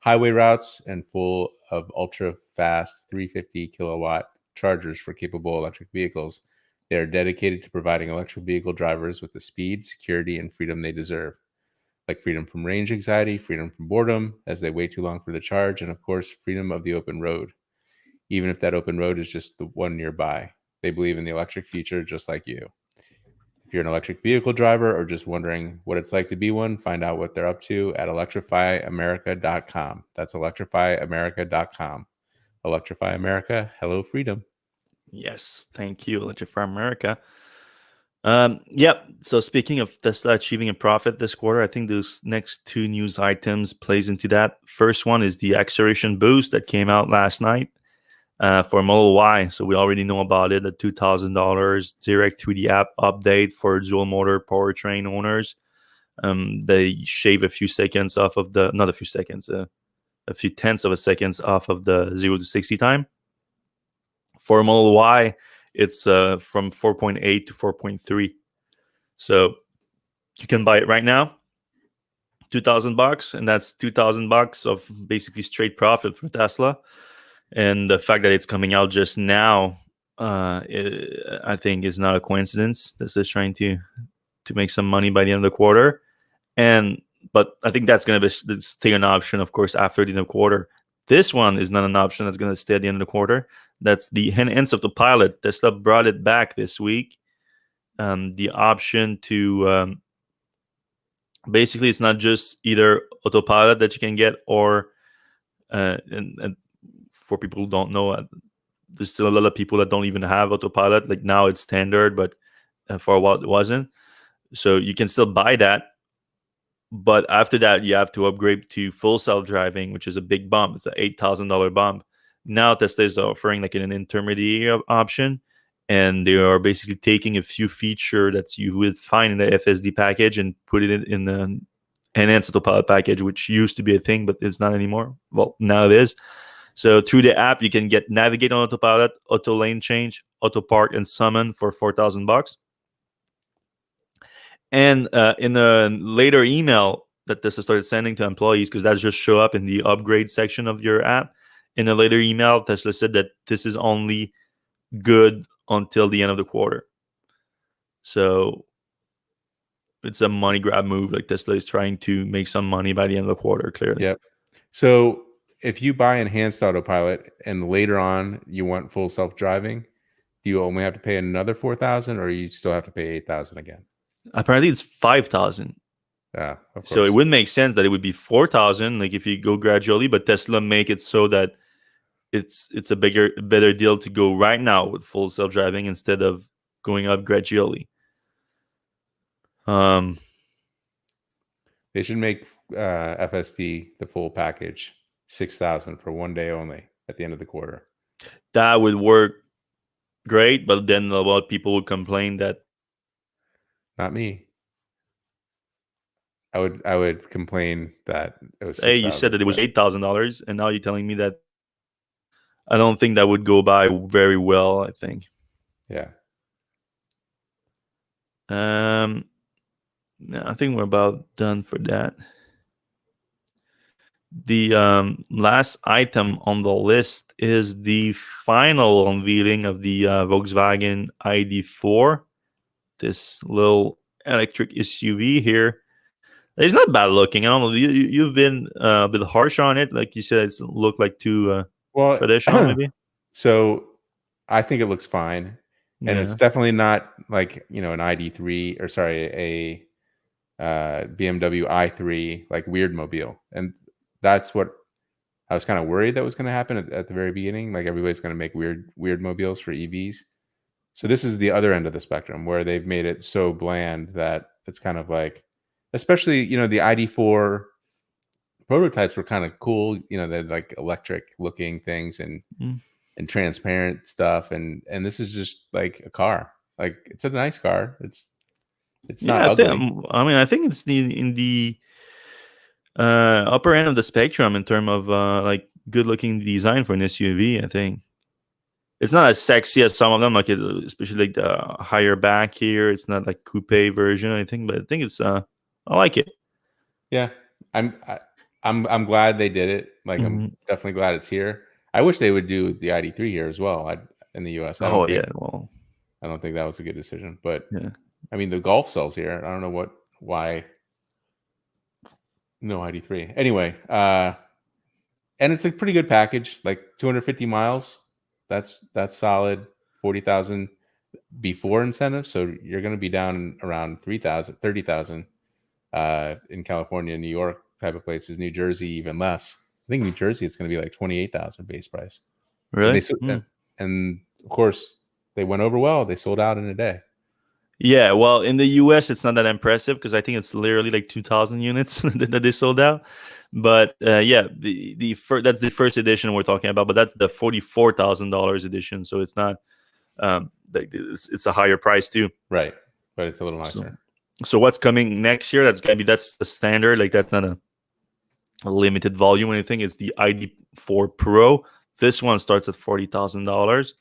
highway routes and full of ultra-fast 350 kilowatt chargers for capable electric vehicles. They are dedicated to providing electric vehicle drivers with the speed, security, and freedom they deserve, like freedom from range anxiety, freedom from boredom as they wait too long for the charge, and of course, freedom of the open road, even if that open road is just the one nearby. They believe in the electric future just like you. If you're an electric vehicle driver or just wondering what it's like to be one, find out what they're up to at electrifyamerica.com. That's electrifyamerica.com. Electrify America. Hello, freedom. Yes, thank you, Electrify America. Yep. So speaking of Tesla achieving a profit this quarter, I think those next two news items plays into that. First one is the acceleration boost that came out last night for Model Y. So we already know about it, the $2,000 direct through the app update for dual motor powertrain owners. They shave a few seconds off of the, not a few seconds, a few tenths of a seconds off of the 0 to 60 time. For Model Y, it's from 4.8 to 4.3. So you can buy it right now, $2,000, and that's $2,000 of basically straight profit for Tesla. And the fact that it's coming out just now, I think, is not a coincidence. This is trying to make some money by the end of the quarter, but I think that's going to stay an option, of course, after the end of the quarter. This one is not an option that's going to stay at the end of the quarter. That's the Enhanced Autopilot. Tesla brought it back this week. The option to basically, it's not just either Autopilot that you can get, or and for people who don't know, there's still a lot of people that don't even have Autopilot. Like now it's standard, but for a while it wasn't. So you can still buy that, but after that, you have to upgrade to full self-driving, which is a big bump. It's an $8,000 bump. Now Tesla is offering like an intermediate option, and they are basically taking a few features that you would find in the FSD package and put it in the Enhanced Autopilot package, which used to be a thing, but it's not anymore. Well, now it is. So through the app, you can get navigate on autopilot, auto lane change, auto park, and summon for $4,000. And in a later email that Tesla started sending to employees, because that just show up in the upgrade section of your app, in a later email, Tesla said that this is only good until the end of the quarter. So it's a money grab move. Like Tesla is trying to make some money by the end of the quarter, clearly. Yep. So if you buy Enhanced Autopilot and later on you want full self-driving, do you only have to pay another $4,000, or you still have to pay $8,000 again? Apparently it's $5,000. Yeah, of course. So it would make sense that it would be $4,000, like if you go gradually, but Tesla make it so that it's a better deal to go right now with full self-driving instead of going up gradually. They should make FSD the full package $6,000 for 1 day only at the end of the quarter. That would work great, but then a lot of people would complain that. Not me. I would complain that it was $6,000. Hey, you said that it was $8,000, and now you're telling me that. I don't think that would go by very well, I think. Yeah. I think we're about done for that. The last item on the list is the final unveiling of the Volkswagen ID4. This little electric SUV here. It's not bad looking. I don't know. You've been a bit harsh on it. Like you said, it's looked like too traditional, maybe. So I think it looks fine. And it's definitely not like, an ID3 or a BMW i3, like weird mobile. And that's what I was kind of worried that was going to happen at the very beginning. Like everybody's going to make weird mobiles for EVs. So this is the other end of the spectrum where they've made it so bland that it's kind of like, especially, the ID4 prototypes were kind of cool. They're like electric looking things and transparent stuff. And this is just like a car. Like it's a nice car. It's not ugly. I think it's in the upper end of the spectrum in terms of like good looking design for an SUV. I think it's not as sexy as some of them, like especially like the higher back here. It's not like coupe version, I think, but I think it's I like it. Yeah, I'm glad they did it. Like I'm definitely glad it's here. I wish they would do the ID3 here as well in the US. I don't think that was a good decision, but I mean the Golf sells here. I don't know why no ID3. Anyway, and it's a pretty good package, like 250 miles. That's solid. 40,000 before incentive, so you're going to be down around 30,000 in California, New York type of places. New Jersey even less. I think New Jersey it's going to be like 28,000 base price. Really? And of course they went over well. They sold out in a day. Yeah, well, in the US, it's not that impressive because I think it's literally like 2,000 units that they sold out. But that's the first edition we're talking about. But that's the $44,000 edition, so it's not it's a higher price too. Right, but it's a little nicer. So what's coming next year? That's the standard. Like that's not a limited volume or anything. It's the ID4 Pro. This one starts at $40,000.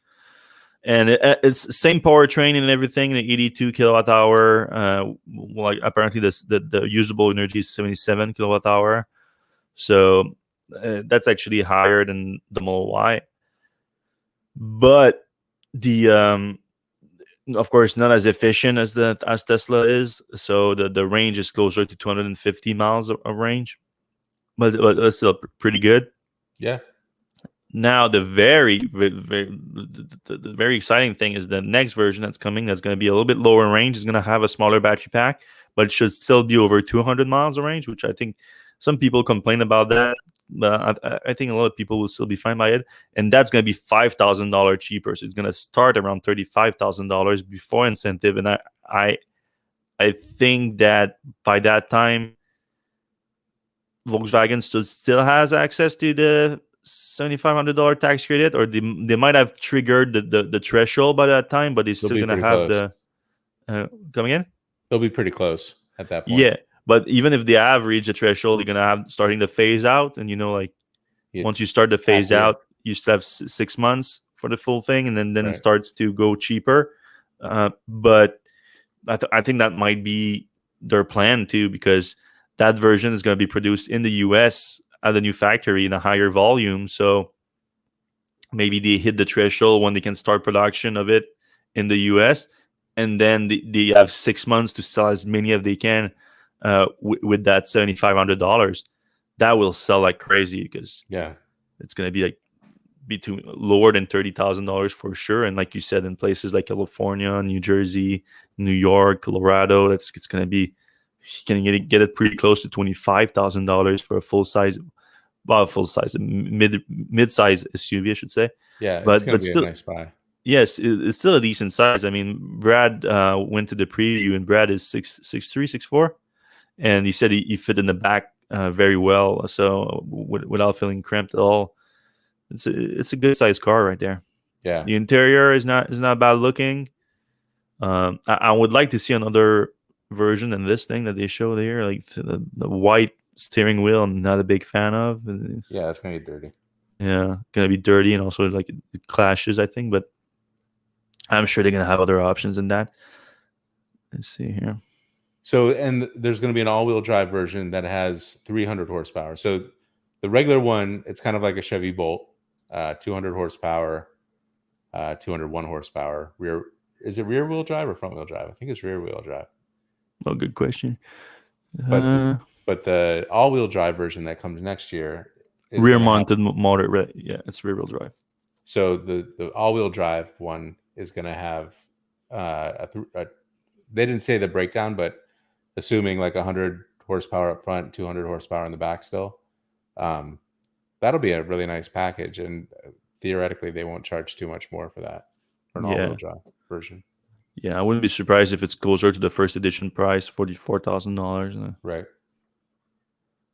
And it's the same powertrain and everything, the 82 kilowatt hour. Like apparently the usable energy is 77 kilowatt hour. So that's actually higher than the Model Y. But the of course not as efficient as Tesla is. So the range is closer to 250 miles of range, but it's still pretty good. Yeah. Now the very exciting thing is the next version that's coming. That's going to be a little bit lower range. It's going to have a smaller battery pack, but it should still be over 200 miles of range, which I think some people complain about that. But I think a lot of people will still be fine by it. And that's going to be $5,000 cheaper. So it's going to start around $35,000 before incentive. And I think that by that time, Volkswagen still has access to the $7,500 tax credit, or they might have triggered the threshold by that time, but they're They'll still be gonna pretty have close. the coming in. They'll be pretty close at that point. Yeah, but even if they have reached the threshold, they're gonna have starting the phase out, and like once you start the phase out, you still have 6 months for the full thing, and then Right. it starts to go cheaper. But I think that might be their plan too, because that version is going to be produced in the US at a new factory in a higher volume. So maybe they hit the threshold when they can start production of it in the US, and then they have 6 months to sell as many as they can with that $7,500. That will sell like crazy, because it's going to be like between lower than $30,000 for sure. And like you said, in places like California, New Jersey, New York, Colorado, it's going to be, you can get it pretty close to $25,000 for a full size mid size SUV, I should say. Yeah, but it's going to be still, a nice buy. Yes, it's still a decent size. I mean, Brad went to the preview, and Brad is 6'3", 6'4", and he said he fit in the back very well, so without feeling cramped at all. It's a good sized car right there. Yeah, the interior is not bad looking. I would like to see another version than this thing that they showed here, like the white steering wheel. I'm not a big fan of. Yeah, it's gonna be dirty. Yeah, gonna be dirty, and also like it clashes, I think. But I'm sure they're gonna have other options than that. Let's see here. So, and there's going to be an all-wheel drive version that has 300 horsepower. So, the regular one, it's kind of like a Chevy Bolt, 200 horsepower, 201 horsepower. Is it rear-wheel drive or front-wheel drive? I think it's rear-wheel drive. Oh, good question. But the all-wheel drive version that comes next year is rear-mounted motor. Right? Yeah, it's rear-wheel drive. So the all-wheel drive one is going to have they didn't say the breakdown, but assuming like 100 horsepower up front, 200 horsepower in the back still, that'll be a really nice package. And theoretically, they won't charge too much more for that, for an all-wheel drive version. Yeah, I wouldn't be surprised if it's closer to the first edition price, $44,000. Right.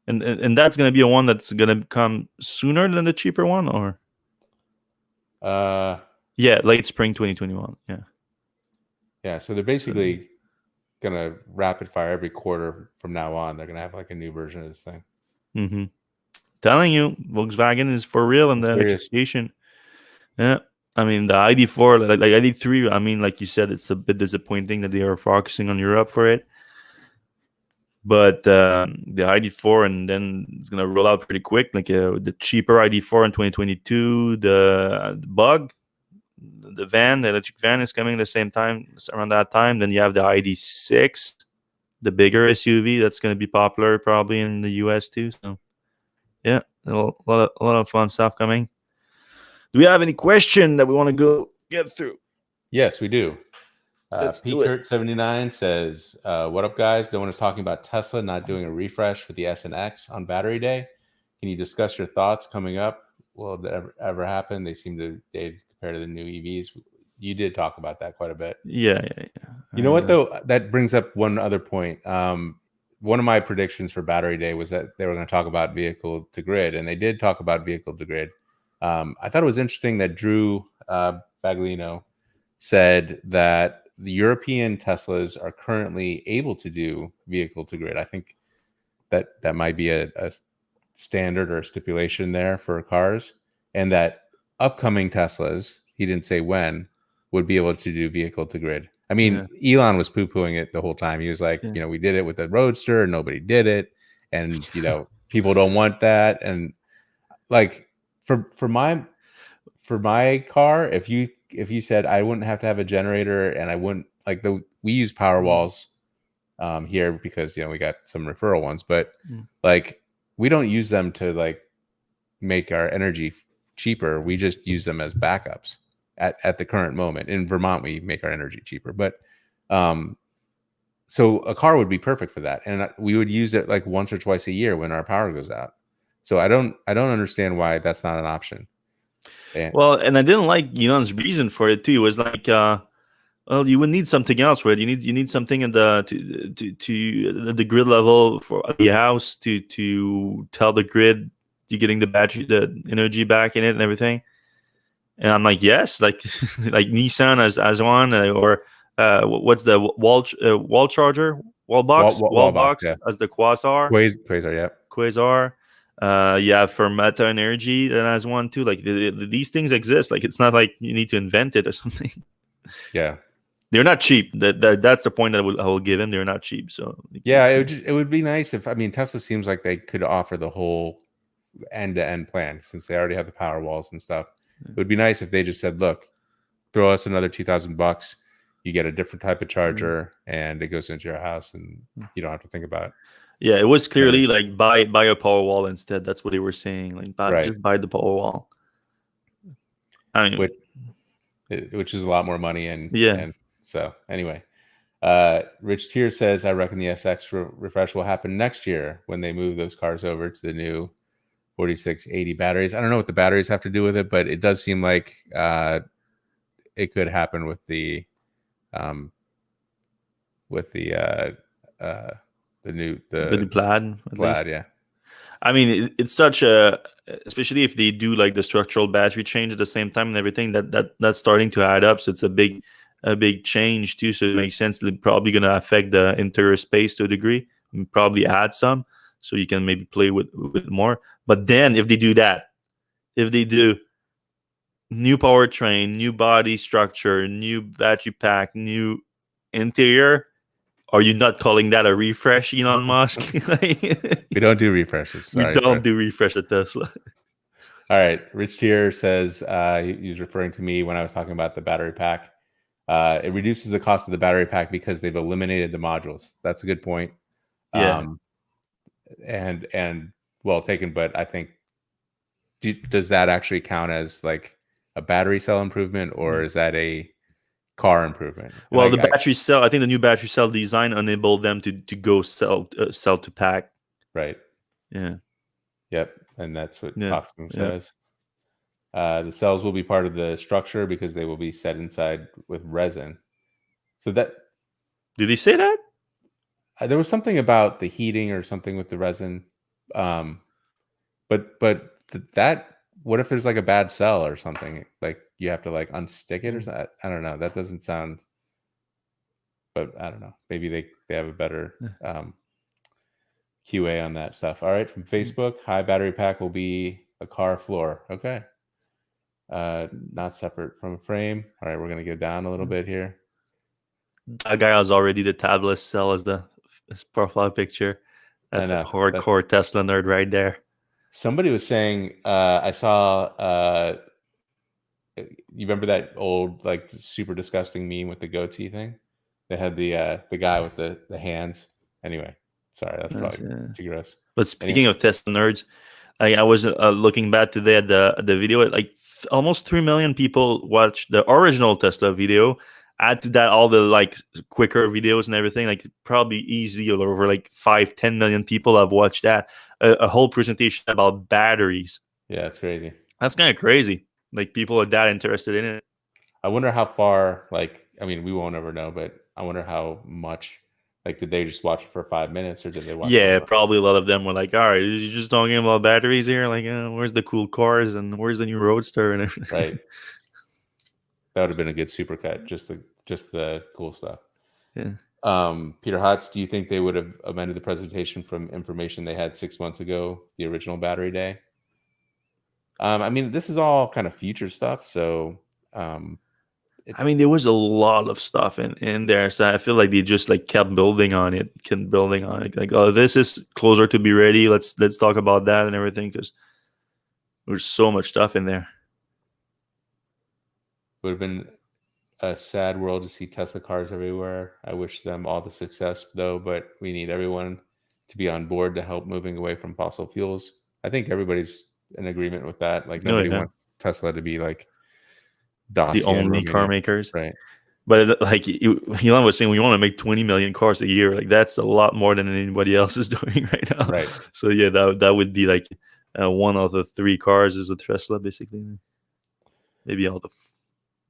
And that's going to be a one that's going to come sooner than the cheaper one, or? Yeah, late spring 2021. Yeah. Yeah, so they're basically gonna rapid fire every quarter from now on. They're gonna have like a new version of this thing. Mm-hmm. Telling you, Volkswagen is for real in the electrification. Yeah, I mean the ID4, like ID3. I mean, like you said, it's a bit disappointing that they are focusing on Europe for it. But the ID4, and then it's gonna roll out pretty quick. Like the cheaper ID4 in 2022, the Bug. The electric van is coming at the same time, around that time. Then you have the ID6, the bigger SUV that's going to be popular probably in the US too. So yeah, a lot of fun stuff coming. Do we have any question that we want to go get through? Yes, we do. P-Kurt79 says, what up, guys? No one is talking about Tesla not doing a refresh for the S and X on battery day. Can you discuss your thoughts coming up? Will that ever happen? They seem to date compared to the new EVs. You did talk about that quite a bit. Yeah. You know what, though? That brings up one other point. One of my predictions for battery day was that they were going to talk about vehicle to grid, and they did talk about vehicle to grid. I thought it was interesting that Drew Baglino said that the European Teslas are currently able to do vehicle to grid. I think that might be a standard or a stipulation there for cars, and that upcoming Teslas, he didn't say when, would be able to do vehicle to grid. I mean, Elon was poo-pooing it the whole time. He was like, we did it with the Roadster, and nobody did it, and people don't want that. And like for my car, if you said I wouldn't have to have a generator, and I wouldn't we use Powerwalls here because we got some referral ones, but like we don't use them to like make our energy cheaper. We just use them as backups at the current moment. In Vermont, we make our energy cheaper, but so a car would be perfect for that, and we would use it like once or twice a year when our power goes out. So I don't understand why that's not an option. Well, and I didn't like Elon's reason for it too. It was like Well, you would need something else, right? You need something in the to the grid level for the house to tell the grid you're getting the energy back in it and everything. And I'm like, yes, like like Nissan as one, or what's the wall charger, wall Wall box, box yeah. as the Quasar, yeah. Quasar. Yeah, for Meta Energy that has one too. Like these things exist. Like it's not like you need to invent it or something. Yeah. They're not cheap. That's the point that I will give him. They're not cheap. So Yeah, it would be nice if, I mean, Tesla seems like they could offer the whole end-to-end plan since they already have the power walls and stuff. It would be nice if they just said, look, throw us another $2,000, you get a different type of charger, and it goes into your house, and you don't have to think about it. Yeah, it was clearly like buy a Powerwall instead. That's what they were saying. Like just buy the Powerwall. I mean, which is a lot more money, and so anyway. Rich Tier says, I reckon the SX refresh will happen next year when they move those cars over to the new 4680 batteries. I don't know what the batteries have to do with it, but it does seem like it could happen with the new Plaid, yeah. I mean, it's such a, especially if they do like the structural battery change at the same time and everything, that's starting to add up. So it's a big change too. So it makes sense. They're probably going to affect the interior space to a degree, and probably add some, so you can maybe play with more. But then if they do that, if they do new powertrain, new body structure, new battery pack, new interior, are you not calling that a refresh, Elon Musk? We don't do refreshes. Sorry, we don't do refresh at Tesla. All right. Rich Tier says he was referring to me when I was talking about the battery pack. It reduces the cost of the battery pack because they've eliminated the modules. That's a good point. Yeah. And well taken, but I think, does that actually count as like a battery cell improvement, or is that a car improvement? And well, the battery cell, I think the new battery cell design enabled them to go cell to pack. Right. Yeah. Yep. And that's what Coxman says. The cells will be part of the structure because they will be set inside with resin. So that, did he say that? There was something about the heating or something with the resin. But that, what if there's like a bad cell or something? Like you have to like unstick it or something? I don't know. That doesn't sound, but I don't know. Maybe they have a better QA on that stuff. All right. From Facebook, high battery pack will be a car floor. Okay. Not separate from a frame. All right. We're going to go down a little bit here. That guy has already the tabless cell as his profile picture. That's a hardcore Tesla nerd right there. Somebody was saying, I saw, you remember that old, like, super disgusting meme with the goatee thing? They had the guy with the hands. Anyway, sorry, that's probably too gross. But speaking of Tesla nerds, I was looking back today at the video. Like almost 3 million people watched the original Tesla video. Add to that all the like quicker videos and everything. Like probably easily over like 5-10 million people have watched that. A whole presentation about batteries. Yeah, it's crazy. That's kind of crazy. Like people are that interested in it. I wonder how far. Like, I mean, we won't ever know, but I wonder how much. Like, did they just watch it for 5 minutes, or did they watch? Yeah, probably a lot of them were like, "All right, you just talking about batteries here? Like, where's the cool cars and where's the new Roadster and everything?" Right. That would have been a good supercut. Just the cool stuff. Yeah. Peter Hotz, do you think they would have amended the presentation from information they had 6 months ago, the original battery day? I mean, this is all kind of future stuff, so. I mean, there was a lot of stuff in there, so I feel like they just like kept building on it. Like, oh, this is closer to be ready. Let's talk about that and everything, because there's so much stuff in there. Would have been a sad world to see Tesla cars everywhere. I wish them all the success, though, but we need everyone to be on board to help moving away from fossil fuels. I think everybody's in agreement with that. Like nobody wants Tesla to be like the only car makers, right? But like Elon was saying, we want to make 20 million cars a year. Like that's a lot more than anybody else is doing right now. Right. So yeah, that would be like one of the 3 cars is a Tesla, basically. Maybe all the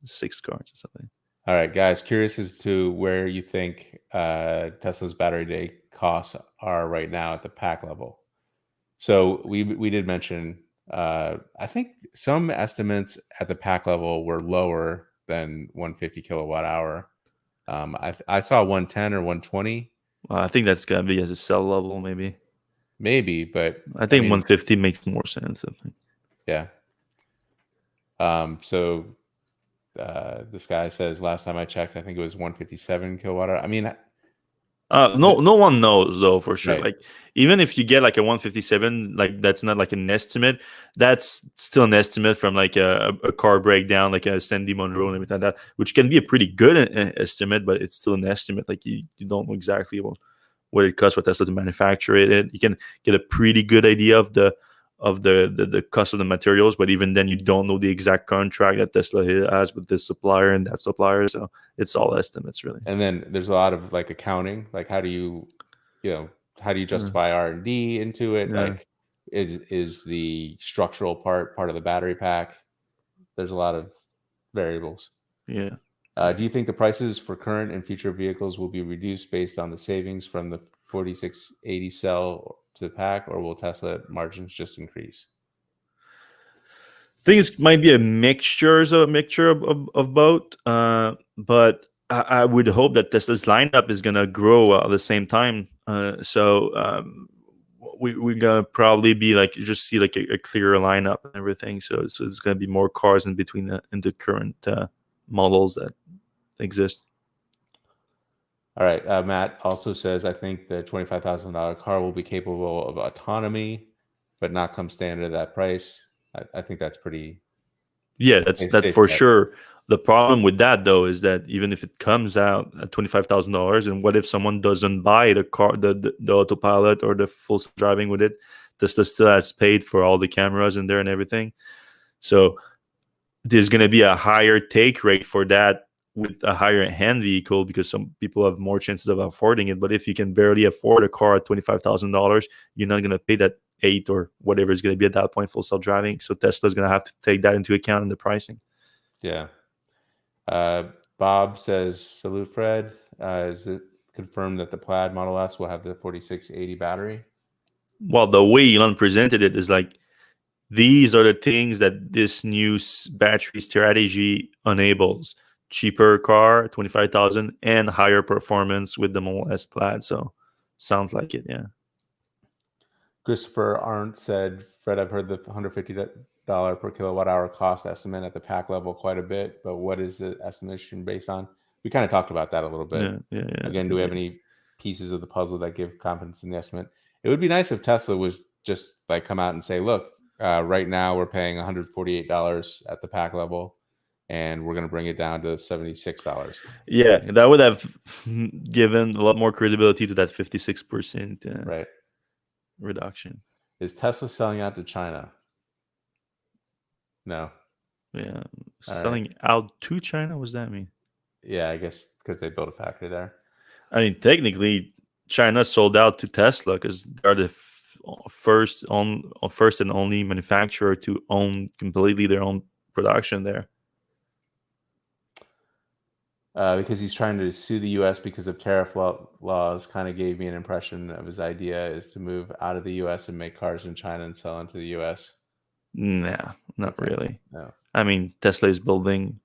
6 cars or something. All right, guys, curious as to where you think Tesla's battery day costs are right now at the pack level. So we did mention, I think some estimates at the pack level were lower than 150 kilowatt hour. I saw 110 or 120. I think that's gonna be as a cell level, Maybe, but I I think mean, 150 makes more sense. I think. yeah. So this guy says last time I checked, I think it was 157 kilowatt hour. I mean, No one knows though for sure. right. Like even if you get like a 157, like that's not like an estimate. That's still an estimate from like a car breakdown, like a Sandy Monroe and everything like that, which can be a pretty good estimate, but it's still an estimate. Like you don't know exactly what it costs for Tesla to manufacture it. You can get a pretty good idea of the cost of the materials, but even then you don't know the exact contract that Tesla has with this supplier and that supplier. So it's all estimates really. And then there's a lot of like accounting, like how do you justify R&D into it? Yeah. Like is the structural part of the battery pack? There's a lot of variables. Yeah. Do you think the prices for current and future vehicles will be reduced based on the savings from the 4680 cell to the pack, or will Tesla margins just increase? Things might be a mixture of both, but I would hope that Tesla's lineup is gonna grow at the same time. We're gonna probably be like just see like a clearer lineup and everything. So it's gonna be more cars in between in the current models that exist. All right. Matt also says, I think the $25,000 car will be capable of autonomy, but not come standard at that price. I think that's pretty Yeah, that's safe for bet. sure. The problem with that though is that even if it comes out at $25,000, and what if someone doesn't buy the car, the autopilot or the full driving with it? Tesla still has paid for all the cameras in there and everything. So there's going to be a higher take rate for that with a higher end vehicle because some people have more chances of affording it. But if you can barely afford a car at $25,000, you're not going to pay that eight or whatever is going to be at that point full self driving. So Tesla's going to have to take that into account in the pricing. Yeah. Bob says, salute, Fred. Is it confirmed that the Plaid Model S will have the 4680 battery? Well, the way Elon presented it is like, these are the things that this new battery strategy enables: cheaper car, 25,000, and higher performance with the Model S Plaid. So, sounds like it, yeah. Christopher Arndt said, Fred, I've heard the $150 per kilowatt hour cost estimate at the pack level quite a bit, but what is the estimation based on? We kind of talked about that a little bit. Yeah. Again, do we have any pieces of the puzzle that give confidence in the estimate? It would be nice if Tesla was just like come out and say, look, right now we're paying $148 at the pack level, and we're going to bring it down to $76. Yeah, that would have given a lot more credibility to that 56% right reduction. Is Tesla selling out to China? No. Yeah, selling out to China. What does that mean? Yeah, I guess because they built a factory there. I mean, technically, China sold out to Tesla because they're the first and only manufacturer to own completely their own production there. Because he's trying to sue the U.S. because of tariff laws, kind of gave me an impression of his idea is to move out of the U.S. and make cars in China and sell into the U.S. Nah, not really. No. I mean, Tesla is building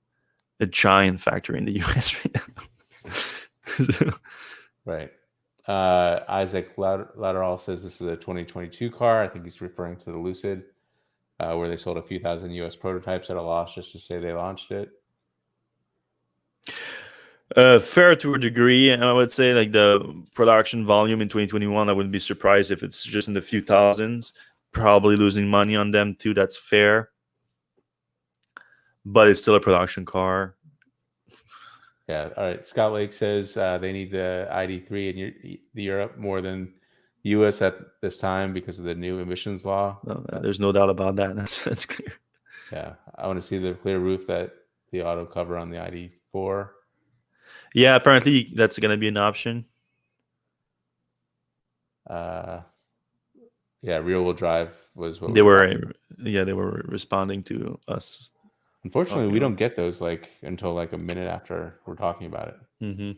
a giant factory in the U.S. right now. Right. Isaac Latteral says this is a 2022 car. I think he's referring to the Lucid, where they sold a few thousand U.S. prototypes at a loss just to say they launched it. Fair to a degree. I would say like the production volume in 2021, I wouldn't be surprised if it's just in the few thousands. Probably losing money on them too. That's fair. But it's still a production car. Yeah. All right. Scott Lake says they need the ID3 in Europe more than U.S. at this time because of the new emissions law. No, there's no doubt about that. That's clear. Yeah. I want to see the clear roof that the auto cover on the ID4. Yeah, apparently that's going to be an option. Yeah, rear wheel drive was what they were responding to us. Unfortunately, Okay. we don't get those like until like a minute after we're talking about it. Mm-hmm.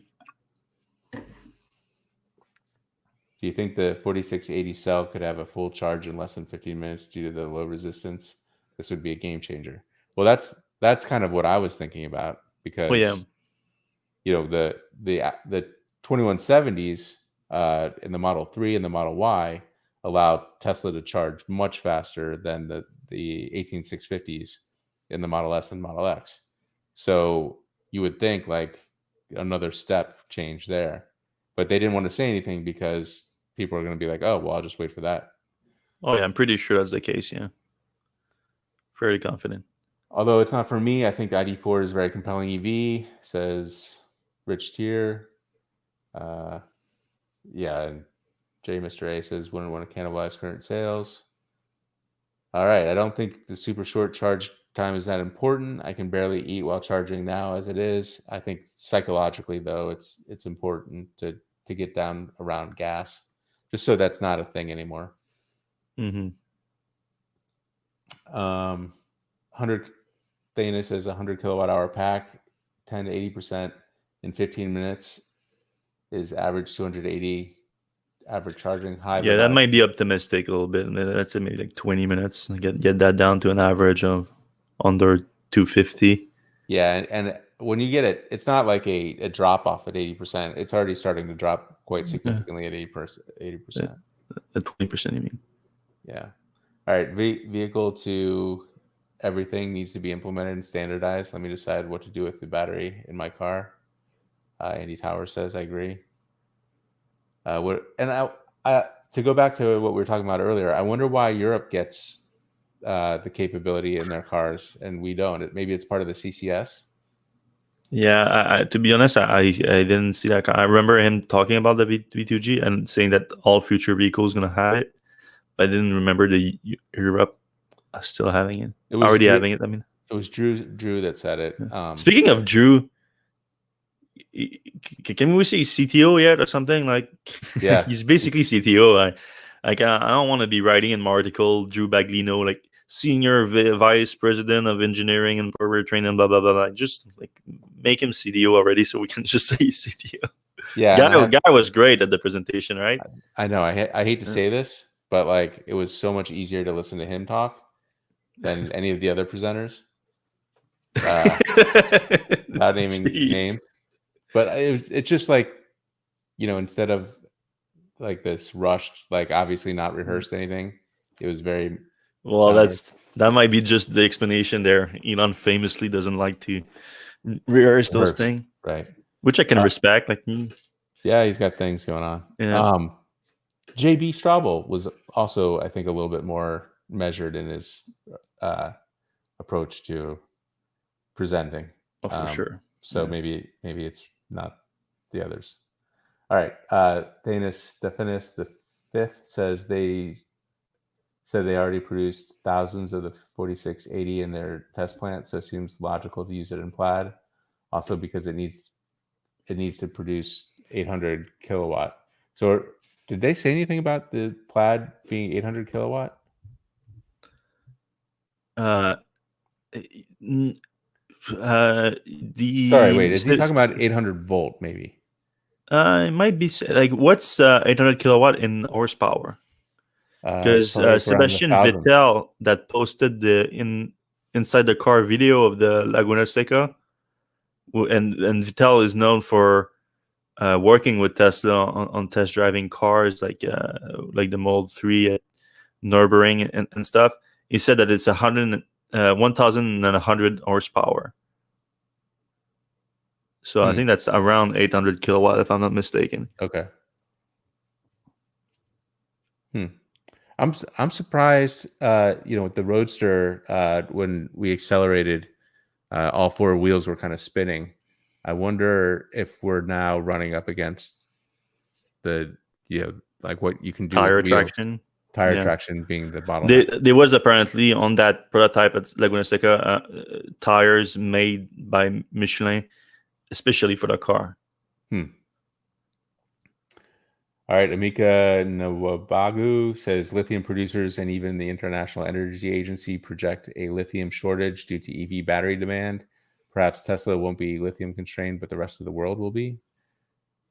Do you think the 4680 cell could have a full charge in less than 15 minutes due to the low resistance? This would be a game changer. Well, that's kind of what I was thinking about, Oh yeah. because the 2170s in the Model 3 and the Model Y allow Tesla to charge much faster than the 18650s in the Model S and Model X. So you would think like another step change there, but they didn't want to say anything because people are going to be like, oh, well, I'll just wait for that. Oh yeah, I'm pretty sure that's the case. Yeah, very confident. Although it's not for me, I think the ID4 is a very compelling EV, says Rich Tier. Yeah, and Mr. A says wouldn't want to cannibalize current sales. All right, I don't think the super short charge time is that important. I can barely eat while charging now as it is. I think psychologically though, it's important to get down around gas, just so that's not a thing anymore. Mm-hmm. 100 Thanos says 100 kilowatt hour pack, 10 to 80% in 15 minutes is average 280 average charging high. Yeah, that might be optimistic a little bit. Let's say maybe like 20 minutes. Get that down to an average of under 250. Yeah, and when you get it, it's not like a drop off at 80%. It's already starting to drop quite significantly at 80%. At 20%, you mean? Yeah. All right. Vehicle to everything needs to be implemented and standardized. Let me decide what to do with the battery in my car. Andy Tower says, I agree. To go back to what we were talking about earlier, I wonder why Europe gets the capability in their cars and we don't. Maybe it's part of the CCS. Yeah, to be honest, I didn't see that. I remember him talking about the V2G and saying that all future vehicles going to have it. But I didn't remember the Europe still having it. Already having it, I mean. It was Drew that said it. Speaking of Drew, can we say CTO yet or something? Like, yeah, he's basically CTO. I don't want to be writing in my article, Drew Baglino, like senior vice president of engineering and powertrain and blah blah blah blah. Just like make him CTO already, so we can just say CTO. Yeah, guy was great at the presentation, right? I know. I hate to say this, but like it was so much easier to listen to him talk than any of the other presenters. Not naming names, but it's just like, instead of like this rushed, like obviously not rehearsed anything, it was very well. That might be just the explanation there. Elon famously doesn't like to rehearse those things, right? Which I can respect. Like, yeah, he's got things going on. Yeah. JB Straubel was also, I think, a little bit more measured in his approach to presenting. Oh, for sure. So maybe it's not the others. All right. Thanos Stephanus the Fifth says they already produced thousands of the 4680 in their test plant, so it seems logical to use it in Plaid. Also because it needs to produce 800 kilowatt. So did they say anything about the Plaid being 800 kilowatt? Sorry, wait, is he talking about 800 volt maybe? It might be like, what's 800 kilowatt in horsepower? Because Sebastian Vettel that posted inside the car video of the Laguna Seca, and Vettel is known for working with Tesla on test driving cars like the Model 3 at Nürburgring and stuff. He said that it's 1,100 horsepower. So I think that's around 800 kilowatt, if I'm not mistaken. Okay. I'm surprised. With the Roadster, when we accelerated, all four wheels were kind of spinning. I wonder if we're now running up against the like what you can do tire with traction. Tire traction being the bottleneck. There was apparently on that prototype at Laguna Seca tires made by Michelin, especially for the car. All right, Amika Nwabagu says lithium producers and even the International Energy Agency project a lithium shortage due to EV battery demand. Perhaps Tesla won't be lithium constrained, but the rest of the world will be.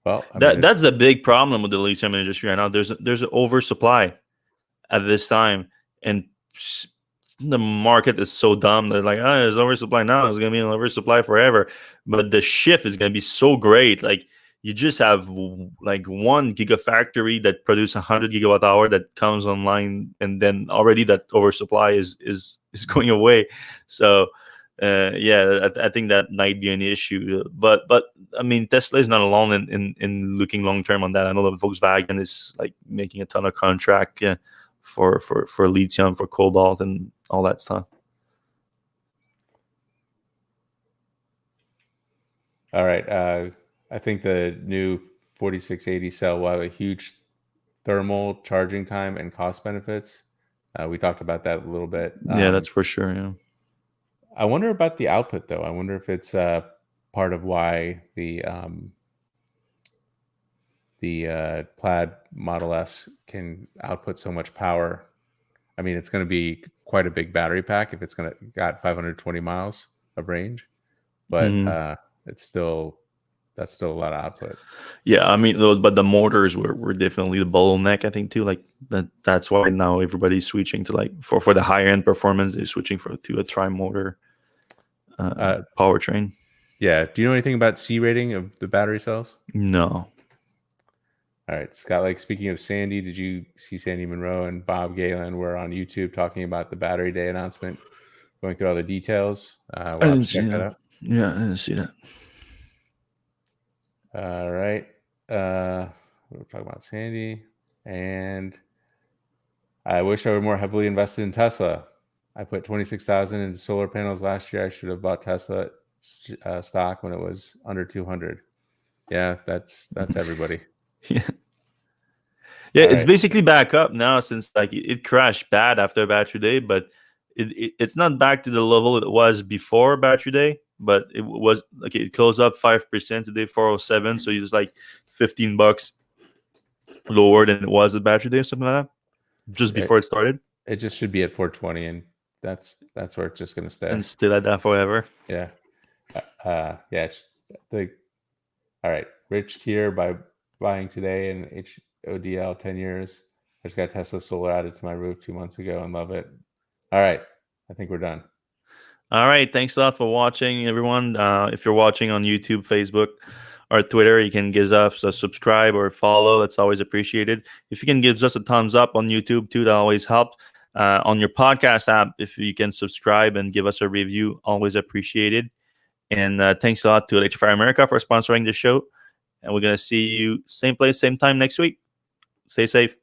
Well, I mean, That's a big problem with the lithium industry right now. There's an oversupply at this time, and the market is so dumb that like, oh, there's oversupply now. It's gonna be an oversupply forever. But the shift is gonna be so great. Like you just have like one gigafactory that produces 100 GWh that comes online, and then already that oversupply is going away. So. Yeah, I think that might be an issue, but I mean, Tesla is not alone in looking long term on that. I know that Volkswagen is like making a ton of contract for lithium, for cobalt, and all that stuff. All right. I think the new 4680 cell will have a huge thermal charging time and cost benefits. We talked about that a little bit. Yeah, that's for sure. Yeah. I wonder about the output, though. I wonder if it's part of why the Plaid Model S can output so much power. I mean, it's going to be quite a big battery pack if it's going to got 520 miles of range, but that's still a lot of output. Yeah, I mean, but the motors were definitely the bottleneck, I think, too. Like that's why now everybody's switching to like for the higher end performance, they're switching to a tri-motor powertrain. Yeah. Do you know anything about C rating of the battery cells? No. All right, Scott. Like, speaking of Sandy, did you see Sandy Monroe and Bob Galen were on YouTube talking about the Battery Day announcement, going through all the details? I didn't see that. Yeah, I didn't see that. All right. We're talking about Sandy, and I wish I were more heavily invested in Tesla. I put 26,000 into solar panels last year. I should have bought Tesla stock when it was under 200. Yeah, that's everybody. Yeah. Yeah, it's basically back up now since like it crashed bad after Battery Day, but it's not back to the level it was before Battery Day, but it was like it closed up 5% today, 407. So it's like $15 lower than it was at Battery Day or something like that, just before it started. It just should be at 420, and that's where it's just going to stay. And still at that forever. Yeah. Yeah. All right. Rich tier by buying today and HODL 10 years. I just got Tesla solar added to my roof 2 months ago and love it. All right. I think we're done. All right. Thanks a lot for watching, everyone. If you're watching on YouTube, Facebook, or Twitter, you can give us a subscribe or follow. That's always appreciated. If you can give us a thumbs up on YouTube too, that always helps. On your podcast app, if you can subscribe and give us a review, always appreciated. And thanks a lot to Electrify America for sponsoring the show. And we're going to see you same place, same time next week. Stay safe.